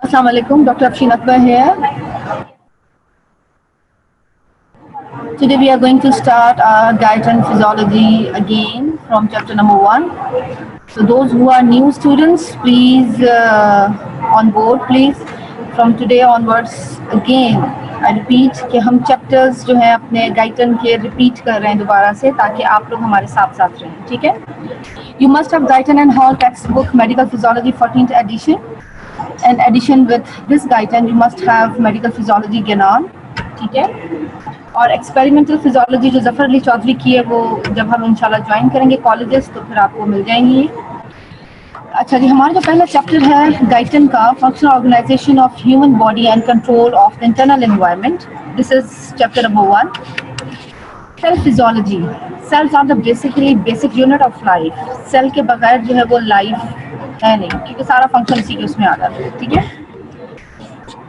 Assalamu alaikum, Dr. Afshin Akbar here. Today we are going to start our diet and physiology again from chapter number 1. So those who are new students, please on board, please. From today onwards again, I repeat कि हम chapters जो हैं अपने Guyton के repeat कर रहे हैं दोबारा से ताकि आप लोग हमारे साथ साथ रहें, ठीक है? You must have Guyton and Hall textbook Medical Physiology 14th edition. In addition with this Guyton, you must have Medical Physiology Gyanan, ठीक है? और एक्सपेरिमेंटल फिजियोलॉजी जो जफर अली चौधरी की है वो जब हम इंशाल्लाह ज्वाइन करेंगे कॉलेजेस तो फिर आपको मिल जाएंगी। अच्छा जी, हमारा जो पहला चैप्टर है गाइटन का functional organisation of human body and control of the internal environment, this is chapter number 1। Cell physiology, cells are the basic unit of life. Cell के बगैर जो है वो लाइफ है नहीं, क्योंकि सारा फंक्शन इसी के उसमें आ जाता है, ठीक है?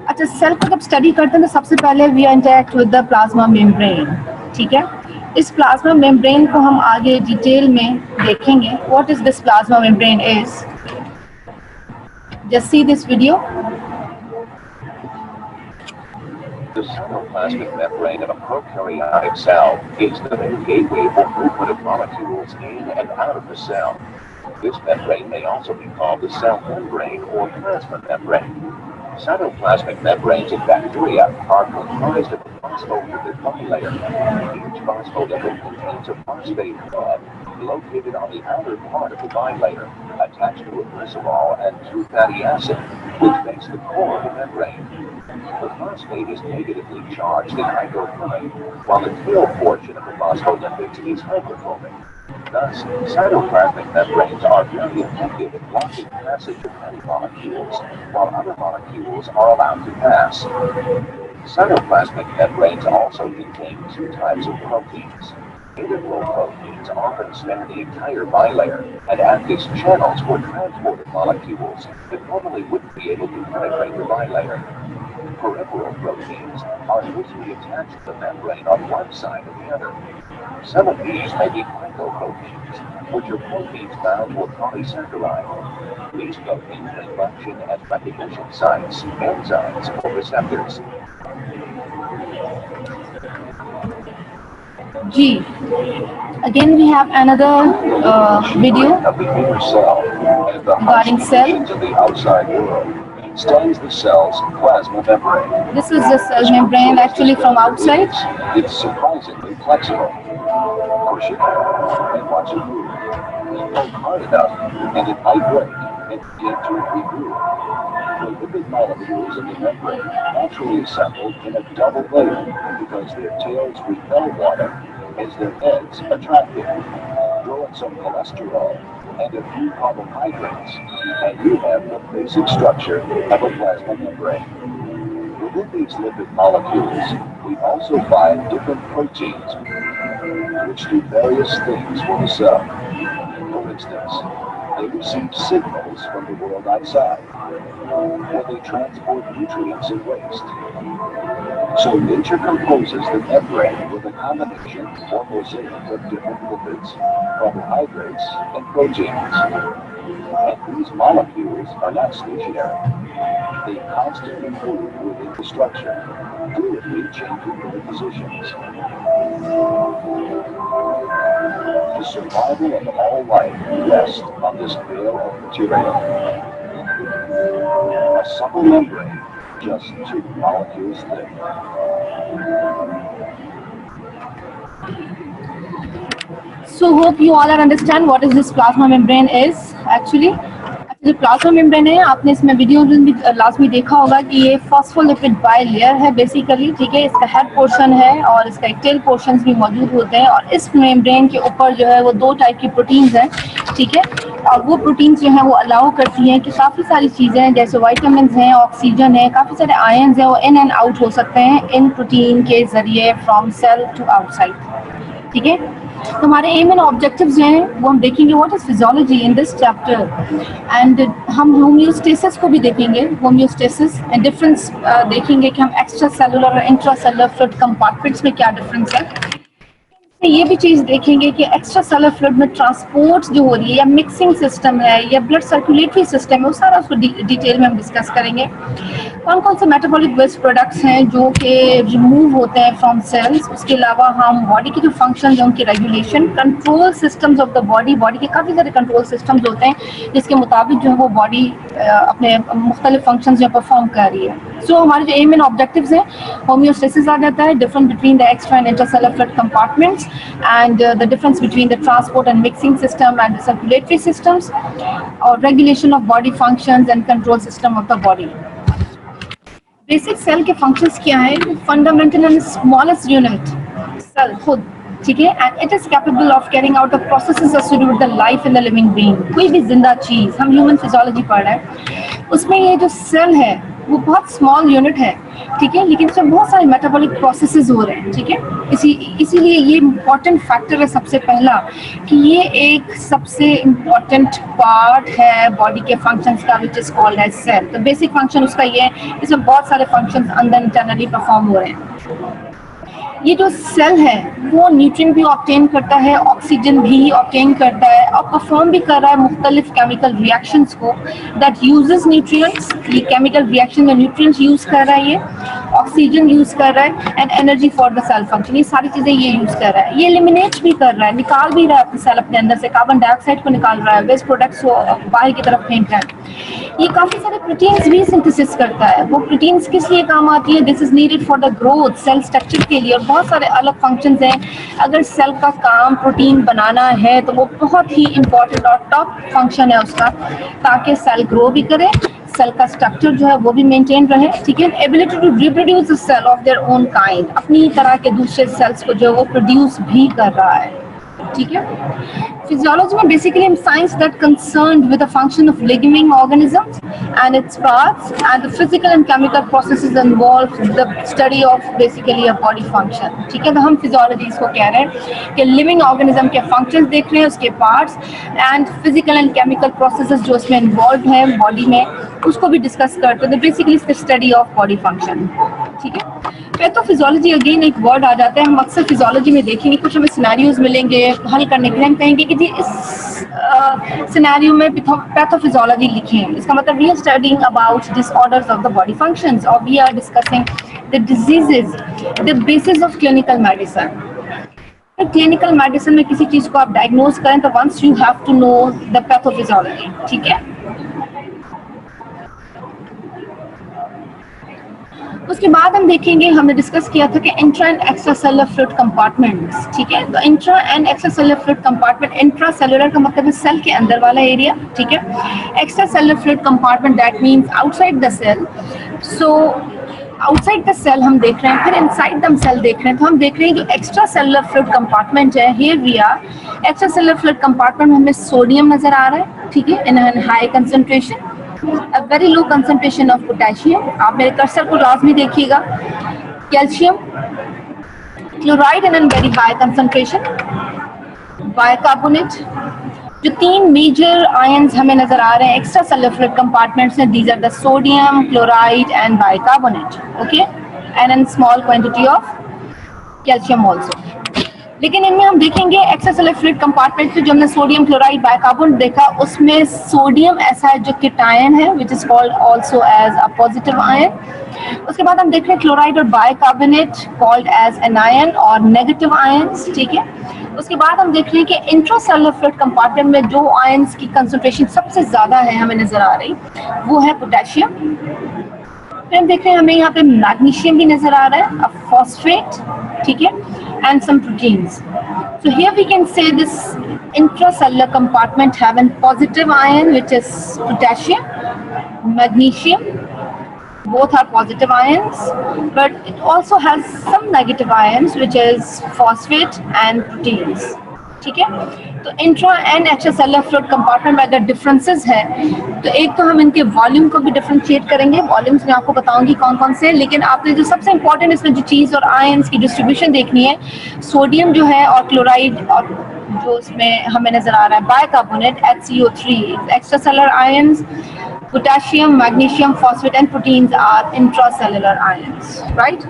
अच्छा, सेल को जब स्टडी करते हैं तो सबसे पहले we interact with the plasma membrane, ठीक है? इस प्लाज्मा मेम्ब्रेन को हम आगे डिटेल में देखेंगे। What is this plasma membrane is, just see this video. The cytoplasmic membrane of a prokaryotic cell is the main gateway for movement of molecules in and out of the cell. This membrane may also be called the cell membrane or plasma membrane. Cytoplasmic membranes in bacteria are comprised of a phospholipid bilayer. Each phospholipid contains a phosphate bond located on the outer part of the bilayer, attached to a glycerol and two fatty acids, which makes the core of the membrane. The phosphate is negatively charged and hydrophobic, while the tail portion of the phospholipids is hydrophobic. Thus, cytoplasmic membranes are very effective in blocking passage of many molecules, while other molecules are allowed to pass. Cytoplasmic membranes also contain two types of proteins. Integral proteins often span the entire bilayer and act as channels for transport of molecules that normally wouldn't be able to penetrate the bilayer. Peripheral proteins are loosely attached to the membrane on one side or the other. Some of these may be glycoproteins, which are proteins bound to a polysaccharide. These proteins may function as recognition sites, enzymes, or receptors. G. Again, we have another video Of the inner cell and the regarding cell. to the outside world stands the cell's plasma membrane. This is the cell membrane actually from outside. It's surprisingly flexible. Push it and watch it move. Pull hard enough and it might break and begin to regroove. The lipid molecules in the membrane naturally assemble in a double layer because their tails repel water as their heads attract it. Throw in some cholesterol and a few carbohydrates, and you have the basic structure of a plasma membrane. Within these lipid molecules, we also find different proteins which do various things for the cell. For instance, they receive signals from the world outside, where they transport nutrients and waste. So nature composes the membrane with a combination or mosaic of different lipids, carbohydrates, and proteins. And these molecules are not stationary. They constantly move within the structure, fluidly changing their positions. The survival of all life rests on this veil of material. A supple membrane, just 2 molecules thick. So hope you all are understand what is this plasma membrane is actually. जो plasma membrane है, आपने इसमें video भी last में देखा होगा कि ये फॉस्फोलिपिड बाइलेयर है बेसिकली, ठीक है? इसका हेड पोर्शन है और इसका टेल पोर्शंस भी मौजूद होते हैं, और इस मेम्ब्रेन के ऊपर जो है वो 2 टाइप की प्रोटीन्स हैं, ठीक है? और वो प्रोटीन्स जो हैं वो अलाउ करती हैं कि काफ़ी सारी चीज़ें हैं जैसे वाइटामिन हैं, ऑक्सीजन है, काफ़ी सारे आयन्स हैं, वो इन एंड आउट हो सकते हैं इन प्रोटीन के ज़रिए फ्रॉम सेल टू आउटसाइड, ठीक है? तो हमारे एम एंड ऑब्जेक्टिव्स जो हैं वो हम देखेंगे what is physiology in this chapter, and हम होम्योस्टेसिस को भी देखेंगे, होम्योस्टेसिस एंड डिफरेंस देखेंगे कि हम एक्स्ट्रा सेलुलर और इंट्रा सेलुलर फ्लूइड कंपार्टमेंट्स में क्या डिफरेंस है। ये भी चीज देखेंगे कि एक्स्ट्रा सेलुलर फ्लूइड में ट्रांसपोर्ट जो हो रही है या मिक्सिंग सिस्टम है या ब्लड सर्कुलेटरी सिस्टम है, वो सारा उसको डिटेल में हम डिस्कस करेंगे। कौन कौन से मेटाबॉलिक वेस्ट प्रोडक्ट्स हैं जो कि रिमूव होते हैं फ्रॉम सेल्स। उसके अलावा हम बॉडी की जो फंक्शन है उनकी regulation, control systems of the body, body के काफ़ी सारे कंट्रोल सिस्टम्स होते हैं जिसके मुताबिक जो है वो बॉडी अपने मुख्तलिफ फंक्शन जो परफॉर्म कर रही है। सो हमारे जो एम एंड ऑब्जेक्टिव्स हैं, होम्योस्टेसिस आ जाता है, difference between the extra and intracellular fluid compartments and the difference between the transport and mixing system and the circulatory systems, or regulation of body functions and control system of the body. Basic cell के functions क्या है? Fundamental and smallest unit cell खुद, ठीक है, and it is capable of carrying out the processes associated with the life in the living being. कोई भी जिंदा चीज, हम ह्यूमन फिजियोलॉजी पढ़ रहे हैं, उसमें ये जो सेल है वो बहुत स्मॉल यूनिट है, ठीक है, लेकिन इसमें बहुत सारे मेटाबॉलिक प्रोसेसेस हो रहे हैं, ठीक है। इसीलिए ये इम्पॉर्टेंट फैक्टर है सबसे पहला कि ये एक सबसे इम्पॉर्टेंट पार्ट है बॉडी के फंक्शंस का, which is called as cell. तो बेसिक फंक्शन उसका ये है, इसमें बहुत सारे फंक्शंस अंदर इंटरनली परफॉर्म हो रहे हैं। ये जो सेल है वो न्यूट्रिएंट भी ऑब्टेन करता है, ऑक्सीजन भी ऑब्टेन करता है और परफॉर्म भी कर रहा है मुख्तलिफ केमिकल रिएक्शंस को दैट यूजेस न्यूट्रिएंट्स। ये केमिकल रिएक्शन में न्यूट्रिएंट्स यूज कर रहा है, ये ऑक्सीजन यूज कर रहा है and energy for the cell function, ये सारी चीजें ये यूज कर रहा है। ये एलिमिनेट भी कर रहा है, निकाल भी रहा है अपने सेल अपने अंदर से, कार्बन डाइऑक्साइड को निकाल रहा है, वेस्ट प्रोडक्ट्स को बाहर की तरफ फेंक रहा है। ये काफी सारे प्रोटीन्स भी सिंथेसिस करता है। वो प्रोटीन्स किस लिए काम आती है? This is needed for the growth, cell structure के लिए, और बहुत सारे अलग फंक्शंस हैं। अगर सेल का काम प्रोटीन बनाना है तो वो बहुत ही इंपॉर्टेंट और टॉप फंक्शन है उसका, ताकि सेल ग्रो भी करे, सेल का स्ट्रक्चर जो है वो भी मेंटेन रहे, ठीक है। Ability to reproduce the cell of their own kind, अपनी तरह के दूसरे सेल्स को जो वो प्रोड्यूस भी कर रहा है, ठीक है। फिजियोलॉजी में basically science that concerned with the function of living organisms and its parts and the physical and chemical processes involve the study of basically a body function, ठीक है। तो हम फिजियोलॉजी इसको कह रहे हैं कि लिविंग ऑर्गेनिज्म के फंक्शंस देख रहे हैं, उसके parts and physical and chemical processes जो उसमें इन्वॉल्व है बॉडी में, उसको भी डिस्कस करते हैं। तो basically it's the study of body function, ठीक है। पैथोफिजियोलॉजी अगेन एक वर्ड आ जाता है, हम अक्सर फिजियोलॉजी में देखेंगे, कुछ हमें सिनेरियोज मिलेंगे हल करने के लिए, हम कहेंगे कि जी इस सिनेरियो में पैथोफिजियोलॉजी लिखें। इसका मतलब we are studying about disorders of the body functions और we are discussing the diseases, the basis of clinical medicine. Clinical medicine में किसी चीज को आप डायग्नोज करें तो once you have to know the pathophysiology, ठीक है। उसके बाद हम देखेंगे, हमने डिस्कस किया था कि intra and extra cellular fluid compartments, ठीक है। तो intra and extra cellular fluid compartment, intra cellular का मतलब है सेल के अंदर वाला एरिया, ठीक है। Extra cellular fluid compartment that means outside the cell. So outside the cell हम देख रहे हैं, फिर इनसाइड द सेल देख रहे हैं। तो हम देख रहे हैं जो एक्स्ट्रा सेलुलर फ्लूइड कंपार्टमेंट है, here we are, extra cellular fluid compartment में हमें सोडियम नजर आ रहा है, ठीक है, in high concentration, a very low concentration of potassium, आप मेरे कर्सर को लाजमी देखिएगा, calcium, chloride in very high concentration, bicarbonate. जो तीन मेजर आयंस हमें नजर आ रहे हैं एक्स्ट्रा सेलुलर फ्लूइड कंपार्टमेंट्स में, these are the sodium, chloride and bicarbonate, okay, and in small quantity of calcium also. लेकिन इनमें हम देखेंगे एक्स्ट्रा सेलुलर फ्लूइड कंपार्टमेंट में जो हमने सोडियम, क्लोराइड, बाइकार्बोनेट देखा, उसमें सोडियम ऐसा है जो कीटायन है, which is called also as a positive ion. उसके बाद हम देख रहे हैं क्लोराइड और बाइकार्बोनेट कॉल्ड एज एनायन और नेगेटिव आयंस, ठीक है। उसके बाद हम देख रहे हैं कि इंट्रासेलुलर फ्लूइड कंपार्टमेंट में जो आयंस की कंसंट्रेशन सबसे ज्यादा है हमें नजर आ रही, वो है पोटेशियम। फिर हम देख रहे हैं हमें यहाँ पे मैग्नीशियम भी नजर आ रहा है, फॉस्फेट, ठीक है, and some proteins. So here we can say this intracellular compartment have a positive ion which is potassium, magnesium, both are positive ions, but it also has some negative ions which is phosphate and proteins, ठीक है। तो intra and extra cellular fluid compartment में अगर differences हैं तो एक तो हम इनके वॉल्यूम को भी डिफरेंशिएट करेंगे, वॉल्यूम्स मैं आपको बताऊंगी कौन कौन से, लेकिन आपने जो सबसे इंपॉर्टेंट इसमें जो चीज़ और आयंस की डिस्ट्रीब्यूशन देखनी है, सोडियम जो है और क्लोराइड और जो इसमें हमें नजर आ रहा है bicarbonate HCO3, extracellular ions, potassium, magnesium, phosphate and proteins are intracellular ions, right.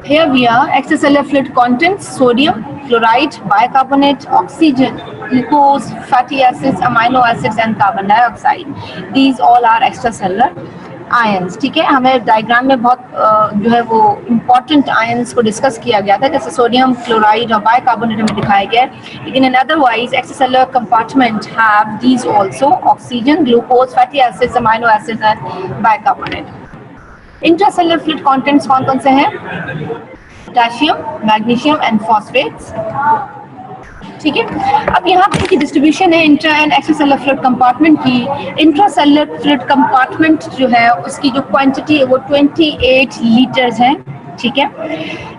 Here we are, extracellular fluid contents sodium, chloride, bicarbonate, oxygen, glucose, fatty acids, amino acids and carbon dioxide. These all are extracellular ions. ठीक है, हमें diagram में बहुत जो है वो important ions को discuss किया गया था, जैसे सोडियम क्लोराइड और बाइकार्बोनेट में दिखाया गया है. लेकिन in otherwise extracellular compartment have these also oxygen, glucose, fatty acids, amino acids and bicarbonate. Intracellular fluid contents कौन कौन से हैं? Potassium, magnesium and phosphates. ठीक है, अब यहाँ पे की डिस्ट्रीब्यूशन है intra and extracellular fluid compartment की. इंट्रासेलुलर फ्लूइड कंपार्टमेंट जो है उसकी जो क्वांटिटी है वो 28 लीटर्स है. ठीक है,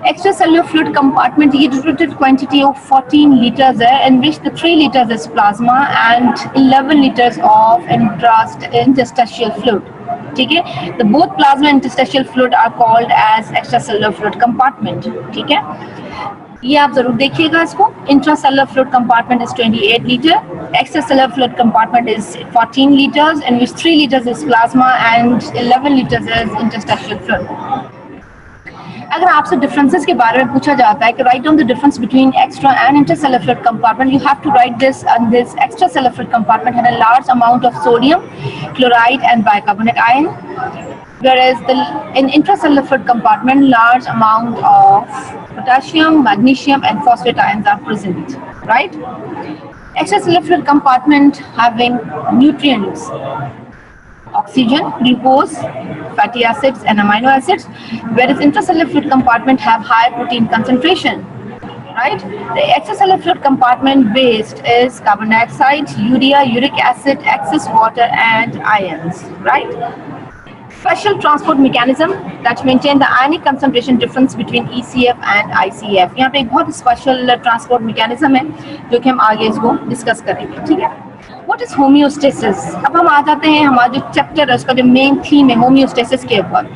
एक्स्ट्रासेलुलर फ्लूइड कंपार्टमेंट की जो टोटल क्वांटिटी है वो 14 लीटर्स है, in which the 3 litres is plasma and 11 litres of interstitial fluid. ठीक है, the both plasma and interstitial fluid are called as extracellular fluid compartment. ठीक है, ये आप जरूर देखिएगा इसको. Intracellular fluid compartment is 28 litre, extracellular fluid compartment is 14 litres, in which 3 litres is plasma and 11 litres is interstitial fluid. अगर आपसे differences के बारे में पूछा जाता है कि write down the difference between extra and intercellular fluid compartment, you have to write this. And this extracellular fluid compartment had a large amount of sodium chloride and bicarbonate ion, whereas in intracellular fluid compartment large amount of potassium, magnesium and phosphate ions are present, right? Extracellular fluid compartment having nutrients: oxygen, glucose, fatty acids and amino acids, whereas intracellular fluid compartment have high protein concentration, right? The extracellular fluid compartment based is carbon dioxide, urea, uric acid, excess water and ions, right? Special transport mechanism that maintain the ionic concentration difference between ECF and ICF. यहाँ पे एक बहुत special transport mechanism है जो कि हम आगे इसको डिस्कस करेंगे. ठीक है, व्हाट इज होम्योस्टेसिस? अब हम आ जाते हैं हमारा जो चैप्टर है उसका जो मेन थीम है होम्योस्टेसिस के ऊपर.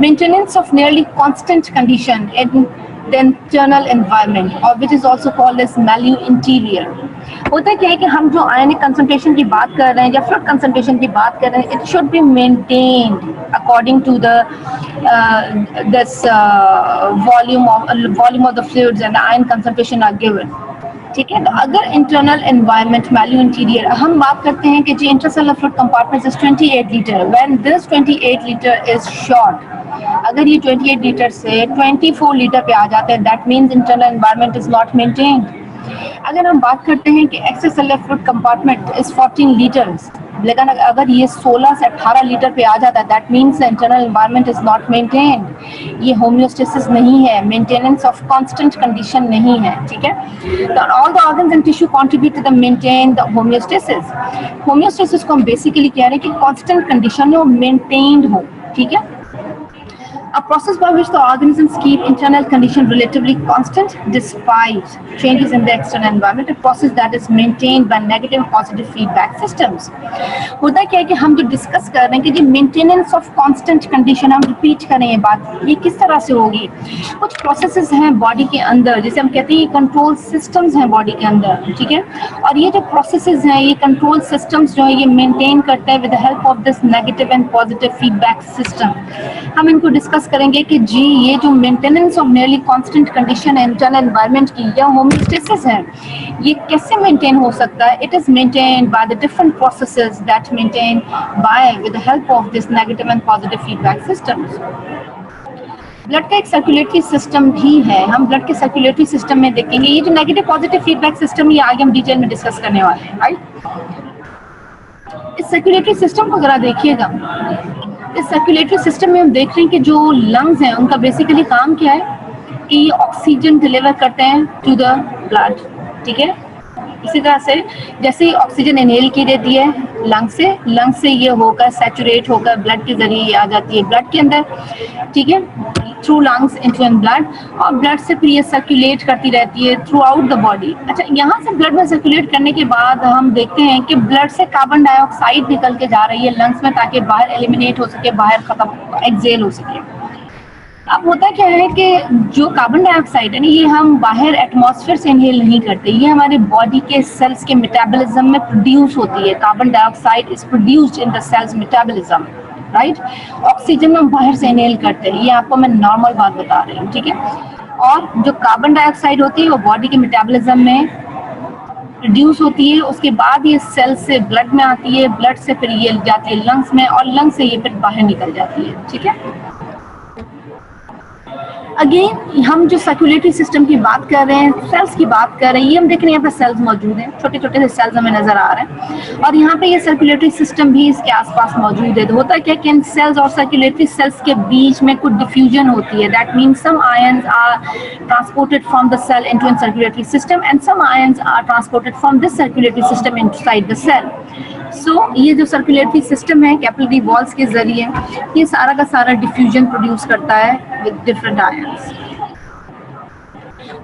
Maintenance of nearly constant condition in the internal environment और which is also called as milieu interior. होता क्या है कि हम जो आयनिक कंसंट्रेशन की बात कर रहे हैं या फ्लूइड कंसंट्रेशन की बात कर रहे हैं, it should be maintained according to the this volume of the fluids and ion concentration are given. ठीक है, तो अगर इंटरनल एनवायरनमेंट मैल्यू इंटीरियर हम बात करते हैं कि जी intercellular fluid compartment is 28 litre, when this 28 litre is short, अगर ये 28 लीटर से 24 लीटर पे आ जाते हैं, that means internal environment is not maintained. अगर हम बात करते हैं कि extracellular fluid compartment is 14 litres, लेकिन अगर ये 16 से 18 लीटर पे आ जाता है, that means the internal environment is not maintained. ये होम्योस्टेसिस नहीं है, मेंटेनेंस ऑफ कांस्टेंट कंडीशन नहीं है. ठीक है, तो all the organs and tissue contribute to the maintain the homeostasis. Homeostasis को हम बेसिकली कह रहे हैं कि कांस्टेंट कंडीशन में वो मेंटेन्ड हो. ठीक है, a process by which the organisms keep internal condition relatively constant despite changes in the external environment, a process that is maintained by negative and positive feedback systems. होता क्या है कि हम जो डिस्कस कर रहे हैं कि जो मेंटेनेंस ऑफ कांस्टेंट कंडीशन, हम रिपीट कर रहे हैं बात, ये किस तरह से होगी? कुछ प्रोसेसेस हैं बॉडी के अंदर, जैसे हम कहते हैं ये कंट्रोल सिस्टम्स हैं बॉडी के अंदर. ठीक है, और ये जो प्रोसेसेस हैं, ये कंट्रोल सिस्टम्स जो है ये मेंटेन करते हैं with the help of this negative and positive feedback system. हम इनको डिस्कस करेंगे कि जी ये जो maintenance of nearly constant condition है इंटरनल एनवायरनमेंट की या होम्योस्टेसिस है, ये कैसे मेंटेन हो सकता है? It is maintained by the different processes that maintain by with the help of this negative and positive feedback systems. Blood का एक सर्कुलेटरी सिस्टम भी है, हम ब्लड के सर्कुलेटरी सिस्टम में देखेंगे. ये जो नेगेटिव पॉजिटिव फीडबैक सिस्टम ये आगे हम डिटेल में डिस्कस करने वाले हैं. राइट, इस सर्कुलेटरी सिस्टम को जरा देखिएगा. इस सर्कुलेटरी सिस्टम में हम देख रहे हैं कि जो लंग्स हैं उनका बेसिकली काम क्या है कि ये ऑक्सीजन डिलीवर करते हैं टू द ब्लड. ठीक है, इसी तरह से जैसे ही ऑक्सीजन इनहेल की देती है लंग से ये होकर सैचुरेट होकर ब्लड के जरिए आ जाती है ब्लड के अंदर. ठीक है, through lungs into an blood, और ब्लड से फिर ये सर्कुलेट करती रहती है थ्रू आउट द बॉडी. अच्छा, यहाँ से ब्लड में सर्कुलेट करने के बाद हम देखते हैं कि ब्लड से कार्बन डाइऑक्साइड निकल के जा रही है लंग्स में, ताकि बाहर एलिमिनेट हो सके, बाहर खत्म एक्सेल हो सके. अब होता क्या है कि जो कार्बन डाइऑक्साइड है ना, ये हम बाहर एटमॉस्फेयर से इनहेल नहीं करते, ये हमारे बॉडी के सेल्स के मेटाबॉलिज्म में प्रोड्यूस होती है. Carbon dioxide is produced in the cells metabolism. Right, oxygen हम बाहर से इनहेल करते हैं, ये आपको मैं नॉर्मल बात बता रही हूँ. ठीक है, और जो कार्बन डाइऑक्साइड होती है वो बॉडी के मेटाबॉलिज्म में रिड्यूस होती है, उसके बाद ये सेल से ब्लड में आती है, ब्लड से फिर ये जाती है लंग्स में और लंग्स से ये फिर बाहर निकल जाती है। ठीक है, अगेन हम जो सर्कुलेटरी सिस्टम की बात कर रहे हैं, सेल्स की बात कर रहे हैं, ये हम देख रहे हैं यहाँ पे सेल्स मौजूद हैं, छोटे छोटे से सेल्स हमें नजर आ रहे हैं और यहाँ पे ये सर्कुलेटरी सिस्टम भी इसके आसपास मौजूद है। तो होता क्या कि इन सेल्स और सर्कुलेटरी सेल्स के बीच में कुछ डिफ्यूजन होती है, that means some ions are transported from the cell into an circulatory system and some ions are transported from this circulatory system inside the cell. So ये जो सर्कुलेटरी सिस्टम है capillary walls के जरिए ये सारा का सारा डिफ्यूजन प्रोड्यूस करता है विद डिफरेंट आयंस।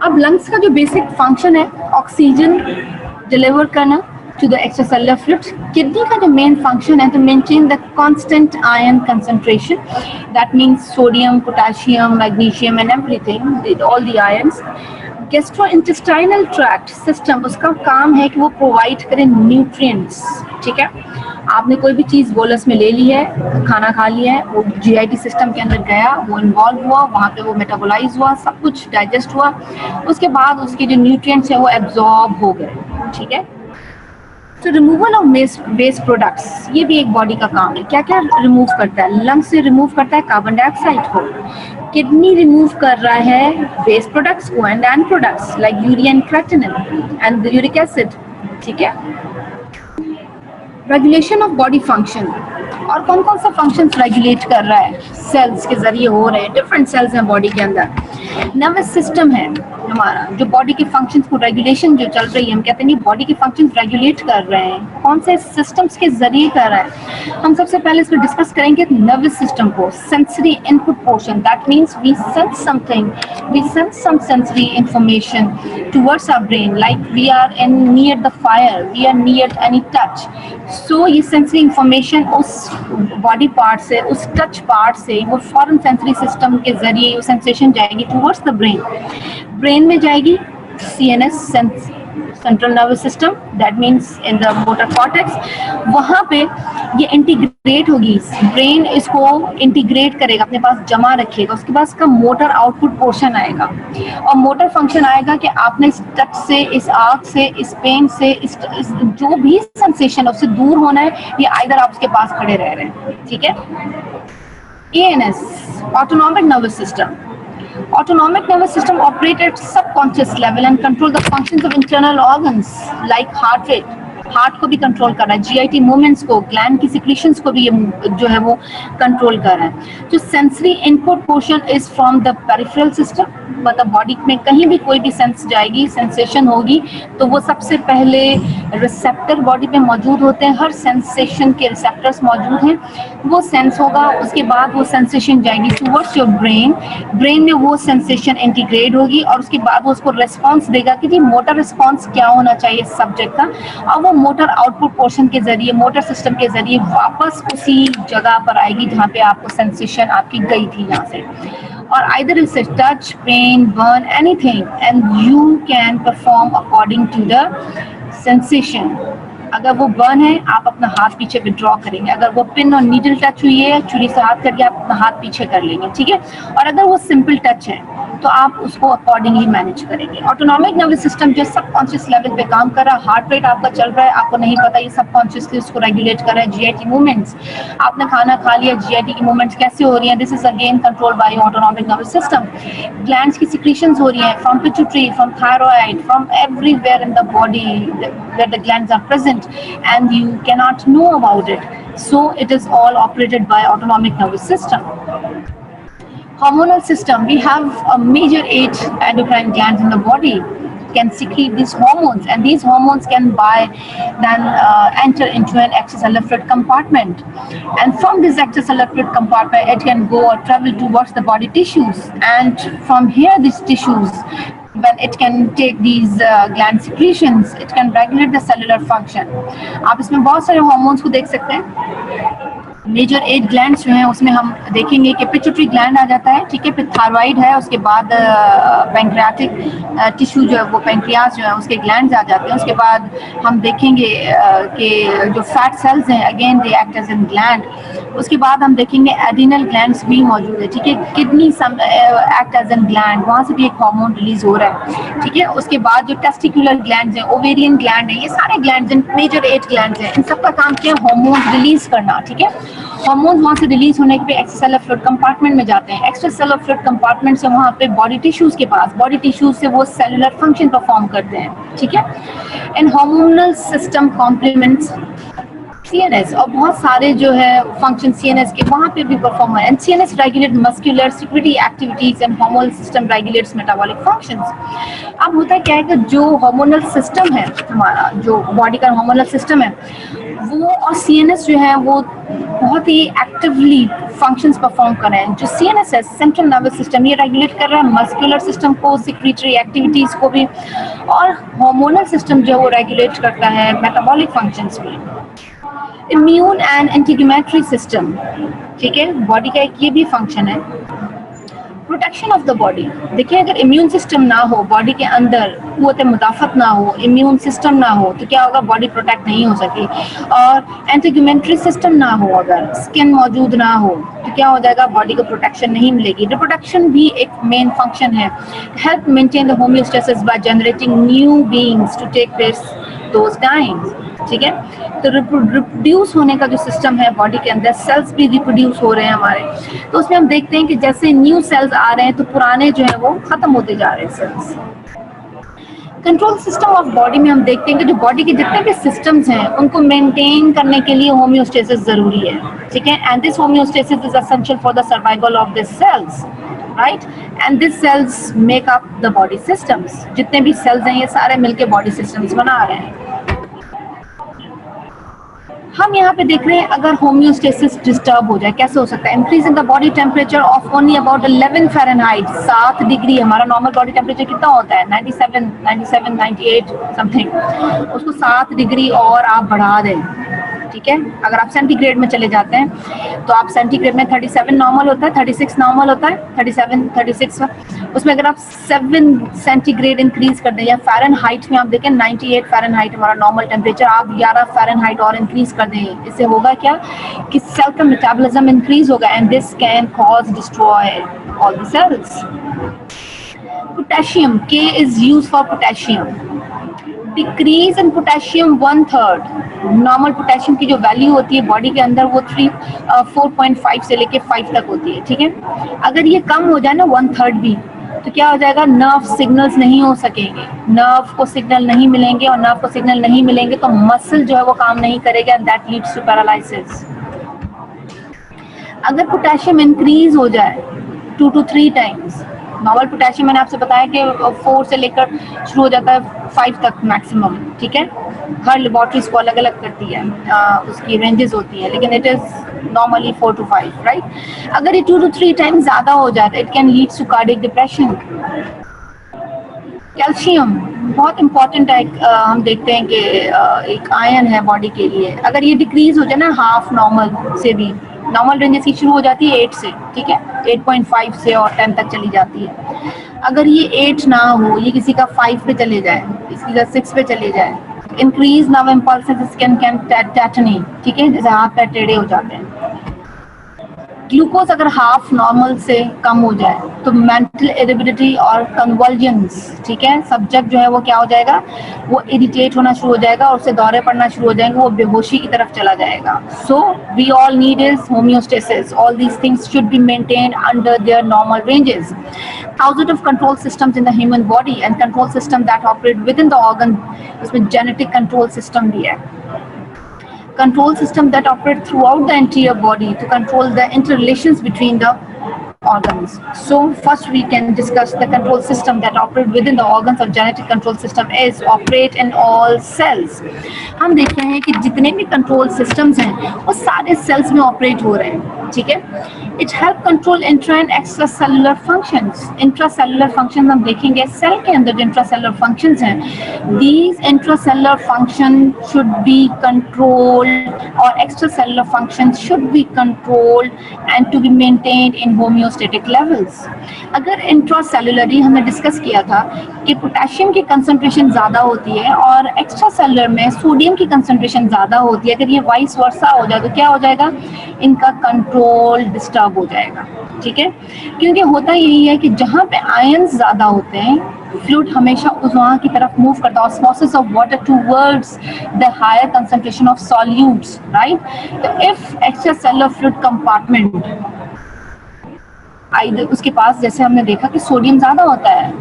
अब लंग्स का जो बेसिक फंक्शन है ऑक्सीजन डिलीवर करना to the extracellular fluids. Kidney का जो मेन फंक्शन है to maintain the constant ion concentration, that means sodium, potassium, magnesium and everything, all the ions. Gastrointestinal tract system उसका काम है कि वो प्रोवाइड करे न्यूट्रिएंट्स। ठीक है, आपने कोई भी चीज़ बोलस में ले ली है, खाना खा लिया है, वो जीआईटी सिस्टम के अंदर गया, वो इन्वॉल्व हुआ, वहाँ पे वो मेटाबोलाइज हुआ, सब कुछ डाइजेस्ट हुआ, उसके बाद उसके जो न्यूट्रिएंट्स है वो एब्जॉर्ब हो गए। ठीक है, तो रिमूवल ऑफ वेस्ट प्रोडक्ट्स ये भी एक बॉडी का काम है। क्या क्या रिमूव करता है? लंग्स से रिमूव करता है कार्बन डाइऑक्साइड को, किडनी रिमूव कर रहा है वेस्ट प्रोडक्ट्स को and and products like urea and creatinine and uric acid. ठीक है, रेगुलेशन ऑफ बॉडी फंक्शन, और कौन कौन सा फंक्शन रेगुलेट कर रहा है? सेल्स के जरिए हो रहे हैं, डिफरेंट सेल्स हैं बॉडी के अंदर। नर्वस सिस्टम है हमारा जो बॉडी के फंक्शंस को रेगुलेशन जो चल रही है, हम कहते हैं बॉडी के फंक्शंस रेगुलेट कर रहे हैं, कौन से सिस्टम्स के जरिए कर रहा है? हम सबसे पहले इसको डिस्कस करेंगे नर्वस सिस्टम को। Sensory input portion, that means we sense something, we sense some sensory information towards our brain, like we are in near the fire, we are near any touch. So ये sensory information उस body part से, उस touch part से वो foreign sensory system के जरिए वो sensation जाएगी टुवर्ड्स द ब्रेन, ब्रेन में जाएगी CNS central nervous system, that means in the motor cortex, वहाँ पे ये इंटीग्रेट होगी, ब्रेन इसको इंटीग्रेट करेगा, अपने पास जमा रखेगा, उसके बाद इसका मोटर आउटपुट पोर्शन आएगा और मोटर फंक्शन आएगा कि आपने इस टच से, इस आँख से, इस पेन से, इस जो भी सेंसेशन उससे दूर होना है, ये आइदर आप उसके पास खड़े रह रहे हैं। ठीक है, ANS autonomic nervous system, autonomic nervous system operate at subconscious level and control the functions of internal organs like heart rate, heart को भी कंट्रोल कर रहा है, जीआईटी मूवमेंट्स को, ग्लैंड की सिक्रीशंस को भी ये जो है वो कंट्रोल कर रहा है। जो sensory input portion is from the peripheral system, मतलब बॉडी में कहीं भी कोई भी सेंस जाएगी, सेंसेशन होगी, तो वो सबसे पहले रिसेप्टर बॉडी पे मौजूद होते हैं, हर सेंसेशन के रिसेप्टर्स मौजूद हैं, वो सेंस होगा, उसके बाद वो सेंसेशन जाएगी टुवर्ड्स योर ब्रेन, ब्रेन में वो सेंसेशन इंटीग्रेट होगी और उसके बाद वो उसको रिस्पॉन्स देगा कि जी मोटर रिस्पॉन्स क्या होना चाहिए सब्जेक्ट का, और वो मोटर आउटपुट पोर्शन के जरिए, मोटर सिस्टम के जरिए वापस उसी जगह पर आएगी जहाँ पे आपको सेंसेशन आपकी गई थी यहाँ से। और either it's a touch, pain, burn, anything, and you can perform according to the sensation. अगर वो बर्न है आप अपना हाथ पीछे विड्रॉ करेंगे, अगर वो पिन और नीडल टच हुई है, छुरी से हाथ करके आप अपना हाथ पीछे कर लेंगे। ठीक है, और अगर वो सिंपल टच है तो आप उसको अकॉर्डिंगली मैनेज करेंगे। ऑटोनॉमिक नर्वस सिस्टम जो सबकॉन्शियस लेवल पे काम कर रहा है, हार्ट रेट आपका चल रहा है, आपको नहीं पता, ये सबकॉन्शियसली उसको रेगुलेट कर रहा है। जीआईटी मूवमेंट्स, आपने खाना खा लिया, जीआईटी की मूवमेंट्स कैसे हो रही हैं, this is again control by autonomic nervous system. Glands की सिक्रीशंस हो रही हैं from pituitary, from thyroid, from everywhere in the body where the glands are present and you cannot know about it, so it is all operated by autonomic nervous system. Hormonal system, we have a major 8 endocrine glands in the body can secrete these hormones, and these hormones can then enter into an extracellular fluid compartment, and from this extracellular fluid compartment it can go or travel towards the body tissues, and from here these tissues, when it can take these gland secretions, it can regulate the cellular function. आप इसमें बहुत सारे hormones को देख सकते हैं। Major 8 glands जो हैं उसमें हम देखेंगे कि पिट्यूटरी ग्लैंड आ जाता है, ठीक है, फिर थायराइड है, उसके बाद पैंक्रियाटिक टिश्यू जो है वो पैंक्रियाज जो है उसके ग्लैंड्स आ जाते हैं। उसके बाद हम देखेंगे कि जो फैट सेल्स हैं again they act as an gland, उसके बाद हम देखेंगे एडिनल ग्लैंड्स भी मौजूद है, ठीक है। Kidney act as an gland, वहाँ से भी एक हार्मोन रिलीज हो रहा है, ठीक है। उसके बाद जो टेस्टिकुलर ग्लैंड्स हैं, ओवेरियन ग्लैंड है, ये सारे ग्लैंड्स हैं, मेजर 8 ग्लैंड्स हैं, इन सबका काम क्या है, हार्मोन रिलीज करना, ठीक है। हार्मोन वहाँ से रिलीज होने के एक्स्ट्रासेलुलर फ्लूइड कंपार्टमेंट में जाते हैं, एक्स्ट्रासेलुलर फ्लूइड कंपार्टमेंट से वहाँ पे बॉडी टिश्यूज के पास, बॉडी टिश्यूज से वो सेलुलर फंक्शन परफॉर्म करते हैं, ठीक है। And hormonal system complements CNS, और बहुत सारे जो है फंक्शन CNS के वहाँ पे भी परफॉर्म है। And CNS regulate muscular secretory activities and hormonal system regulates metabolic functions. अब होता है क्या है कि जो हार्मोनल सिस्टम है हमारा, जो बॉडी का हार्मोनल सिस्टम है, वो और CNS जो है वो बहुत ही एक्टिवली फंक्शंस परफॉर्म कर रहे हैं। जो CNS है, सेंट्रल नर्वस सिस्टम, ये रेगुलेट कर रहा है मस्कुलर सिस्टम को, सिक्रेटरी एक्टिविटीज को भी, और हार्मोनल सिस्टम जो है वो रेगुलेट करता है मेटाबॉलिक फंक्शंस भी। इम्यून एंड एंटीग्यूमेटरी सिस्टम, ठीक है, बॉडी का एक ये भी फंक्शन है। प्रोटेक्शन ऑफ द बॉडी, देखिए अगर इम्यून सिस्टम ना हो, बॉडी के अंदर कुव्वत मुदाफत ना हो, इम्यून सिस्टम ना हो, तो क्या होगा, बॉडी प्रोटेक्ट नहीं हो सके। और एंटीग्यूमेटरी सिस्टम ना हो, अगर स्किन मौजूद ना हो, तो क्या हो जाएगा, बॉडी को प्रोटेक्शन नहीं मिलेगी। रिप्रोडक्शन भी एक मेन फंक्शन है, help maintain the homeostasis by generating new beings to take place those times, ठीक है। तो रिप्रोड्यूस होने का जो सिस्टम है बॉडी के अंदर, सेल्स भी रिप्रोड्यूस हो रहे हैं हमारे, तो उसमें हम देखते हैं कि जैसे न्यू सेल्स आ रहे हैं तो पुराने जो है वो खत्म होते जा रहे हैं cells. Control system of body में हम देखते हैं कि जो बॉडी के जितने भी सिस्टम्स हैं उनको मेंटेन करने के लिए होमियोस्टेसिस जरूरी है, ठीक है। And this homeostasis is essential for the survival of this cells, right. And this cells make up the body systems, जितने भी सेल्स हैं ये सारे मिलके बॉडी सिस्टम्स बना रहे हैं। हम यहाँ पे देख रहे हैं अगर होमियोस्टेसिस डिस्टर्ब हो जाए कैसे हो सकता है। Increase in the body temperature of only about 11 Fahrenheit, 7 degree, हमारा नॉर्मल बॉडी टेम्परेचर कितना होता है, 97, 98 समथिंग, उसको 7 डिग्री और आप बढ़ा दें, ठीक है। अगर आप सेंटीग्रेड में चले जाते हैं तो आप सेंटीग्रेड में 37 नॉर्मल होता है, 36 नॉर्मल होता है, 37, 36, उसमें अगर आप 7 सेंटीग्रेड इंक्रीज कर दें, या फ़ारेनहाइट में आप देखें 98 फ़ारेनहाइट हमारा नॉर्मल टेम्परेचर, आप 11 फ़ारेनहाइट और इंक्रीज कर दें, इससे होगा क्या कि सेल का मेटाबॉलिज्म इंक्रीज होगा, and this can cause destroy all the cells. Potassium, K is used for potassium. Decrease in potassium 1/3, normal potassium की जो वैल्यू होती है बॉडी के अंदर वो 4.5 से लेके 5 तक होती है, ठीक है। अगर ये कम हो जाए ना 1/3 भी, तो क्या हो जाएगा, नर्व सिग्नल्स नहीं हो सकेंगे, नर्व को सिग्नल नहीं मिलेंगे, और नर्व को सिग्नल नहीं मिलेंगे तो मसल जो है वो काम नहीं करेगा, and that leads to paralysis. अगर पोटेशियम इंक्रीज हो जाए 2 to 3 टाइम्स, नॉर्मल पोटेशियम मैंने आपसे बताया कि 4 से लेकर शुरू हो जाता है 5 तक मैक्सिमम, ठीक है। हर लेबोरेटरीज को अलग अलग करती है, उसकी रेंजेस होती है, लेकिन it is normally 4 to 5, right. अगर ये 2 to 3 टाइम्स ज्यादा हो जाता है, it can lead to cardiac depression. Calcium बहुत इंपॉर्टेंट है, हम देखते हैं कि एक आयन है बॉडी के लिए, अगर ये डिक्रीज हो जाए ना हाफ नॉर्मल से भी, नॉर्मल रेंजेस की शुरू हो जाती है 8 से, ठीक है, 8.5 से और 10 तक चली जाती है। अगर ये 8 ना हो, ये किसी का 5 पे चले जाए, किसी का 6 पे चले जाए, increase nerve impulses, skin can tetani, ठीक है, जैसे हाथ पैर टेढ़े हो जाते हैं। ग्लूकोज अगर हाफ नॉर्मल से कम हो जाए तो मेंटल इरिटेबिलिटी और कन्वल्जन्स, ठीक है, सब्जेक्ट जो है वो क्या हो जाएगा, वो इरिटेट होना शुरू हो जाएगा और उससे दौरे पड़ना शुरू हो जाएंगे, वो बेहोशी की तरफ चला जाएगा। So we all need is homeostasis, all these things should be maintained under their normal ranges. Thousands of control systems in the human body and control system that operate within the organ, इसमें genetic control system भी है, control system that operate throughout the entire body to control the interrelations between the organs. So first we can discuss the control system that operate within the organs of genetic control system is operate in all cells. हम देख रहे हैं कि जितने भी control systems हैं वो सारे सेल्स में ऑपरेट हो रहे हैं, ठीक है। It help control intra and extra cellular functions. Intra cellular functions हम देखेंगे, सेल के अंदर जो इंट्रा सेलुलर फंक्शंस हैं, these intra cellular function should be controlled और extra cellular functions should be controlled and to be maintained in homeostasis homeostatic levels. अगर intracellularly हमने discuss किया था कि पोटेशियम की कंसंट्रेशन ज़्यादा होती है और एक्स्ट्रा सेलुलर में सोडियम की कंसंट्रेशन ज़्यादा होती है, अगर ये वाइस वर्सा हो जाए तो क्या हो जाएगा, इनका कंट्रोल डिस्टर्ब हो जाएगा। ठीक है, क्योंकि होता यही है कि जहाँ पे आयंस ज़्यादा होते हैं फ्लूइड हमेशा उस वहाँ की तरफ मूव करता है, osmosis of water towards the higher concentration of solutes, right. तो if extra cellular fluid compartment उसके पास जैसे हमने देखा कि सोडियम ज़्यादा होता है,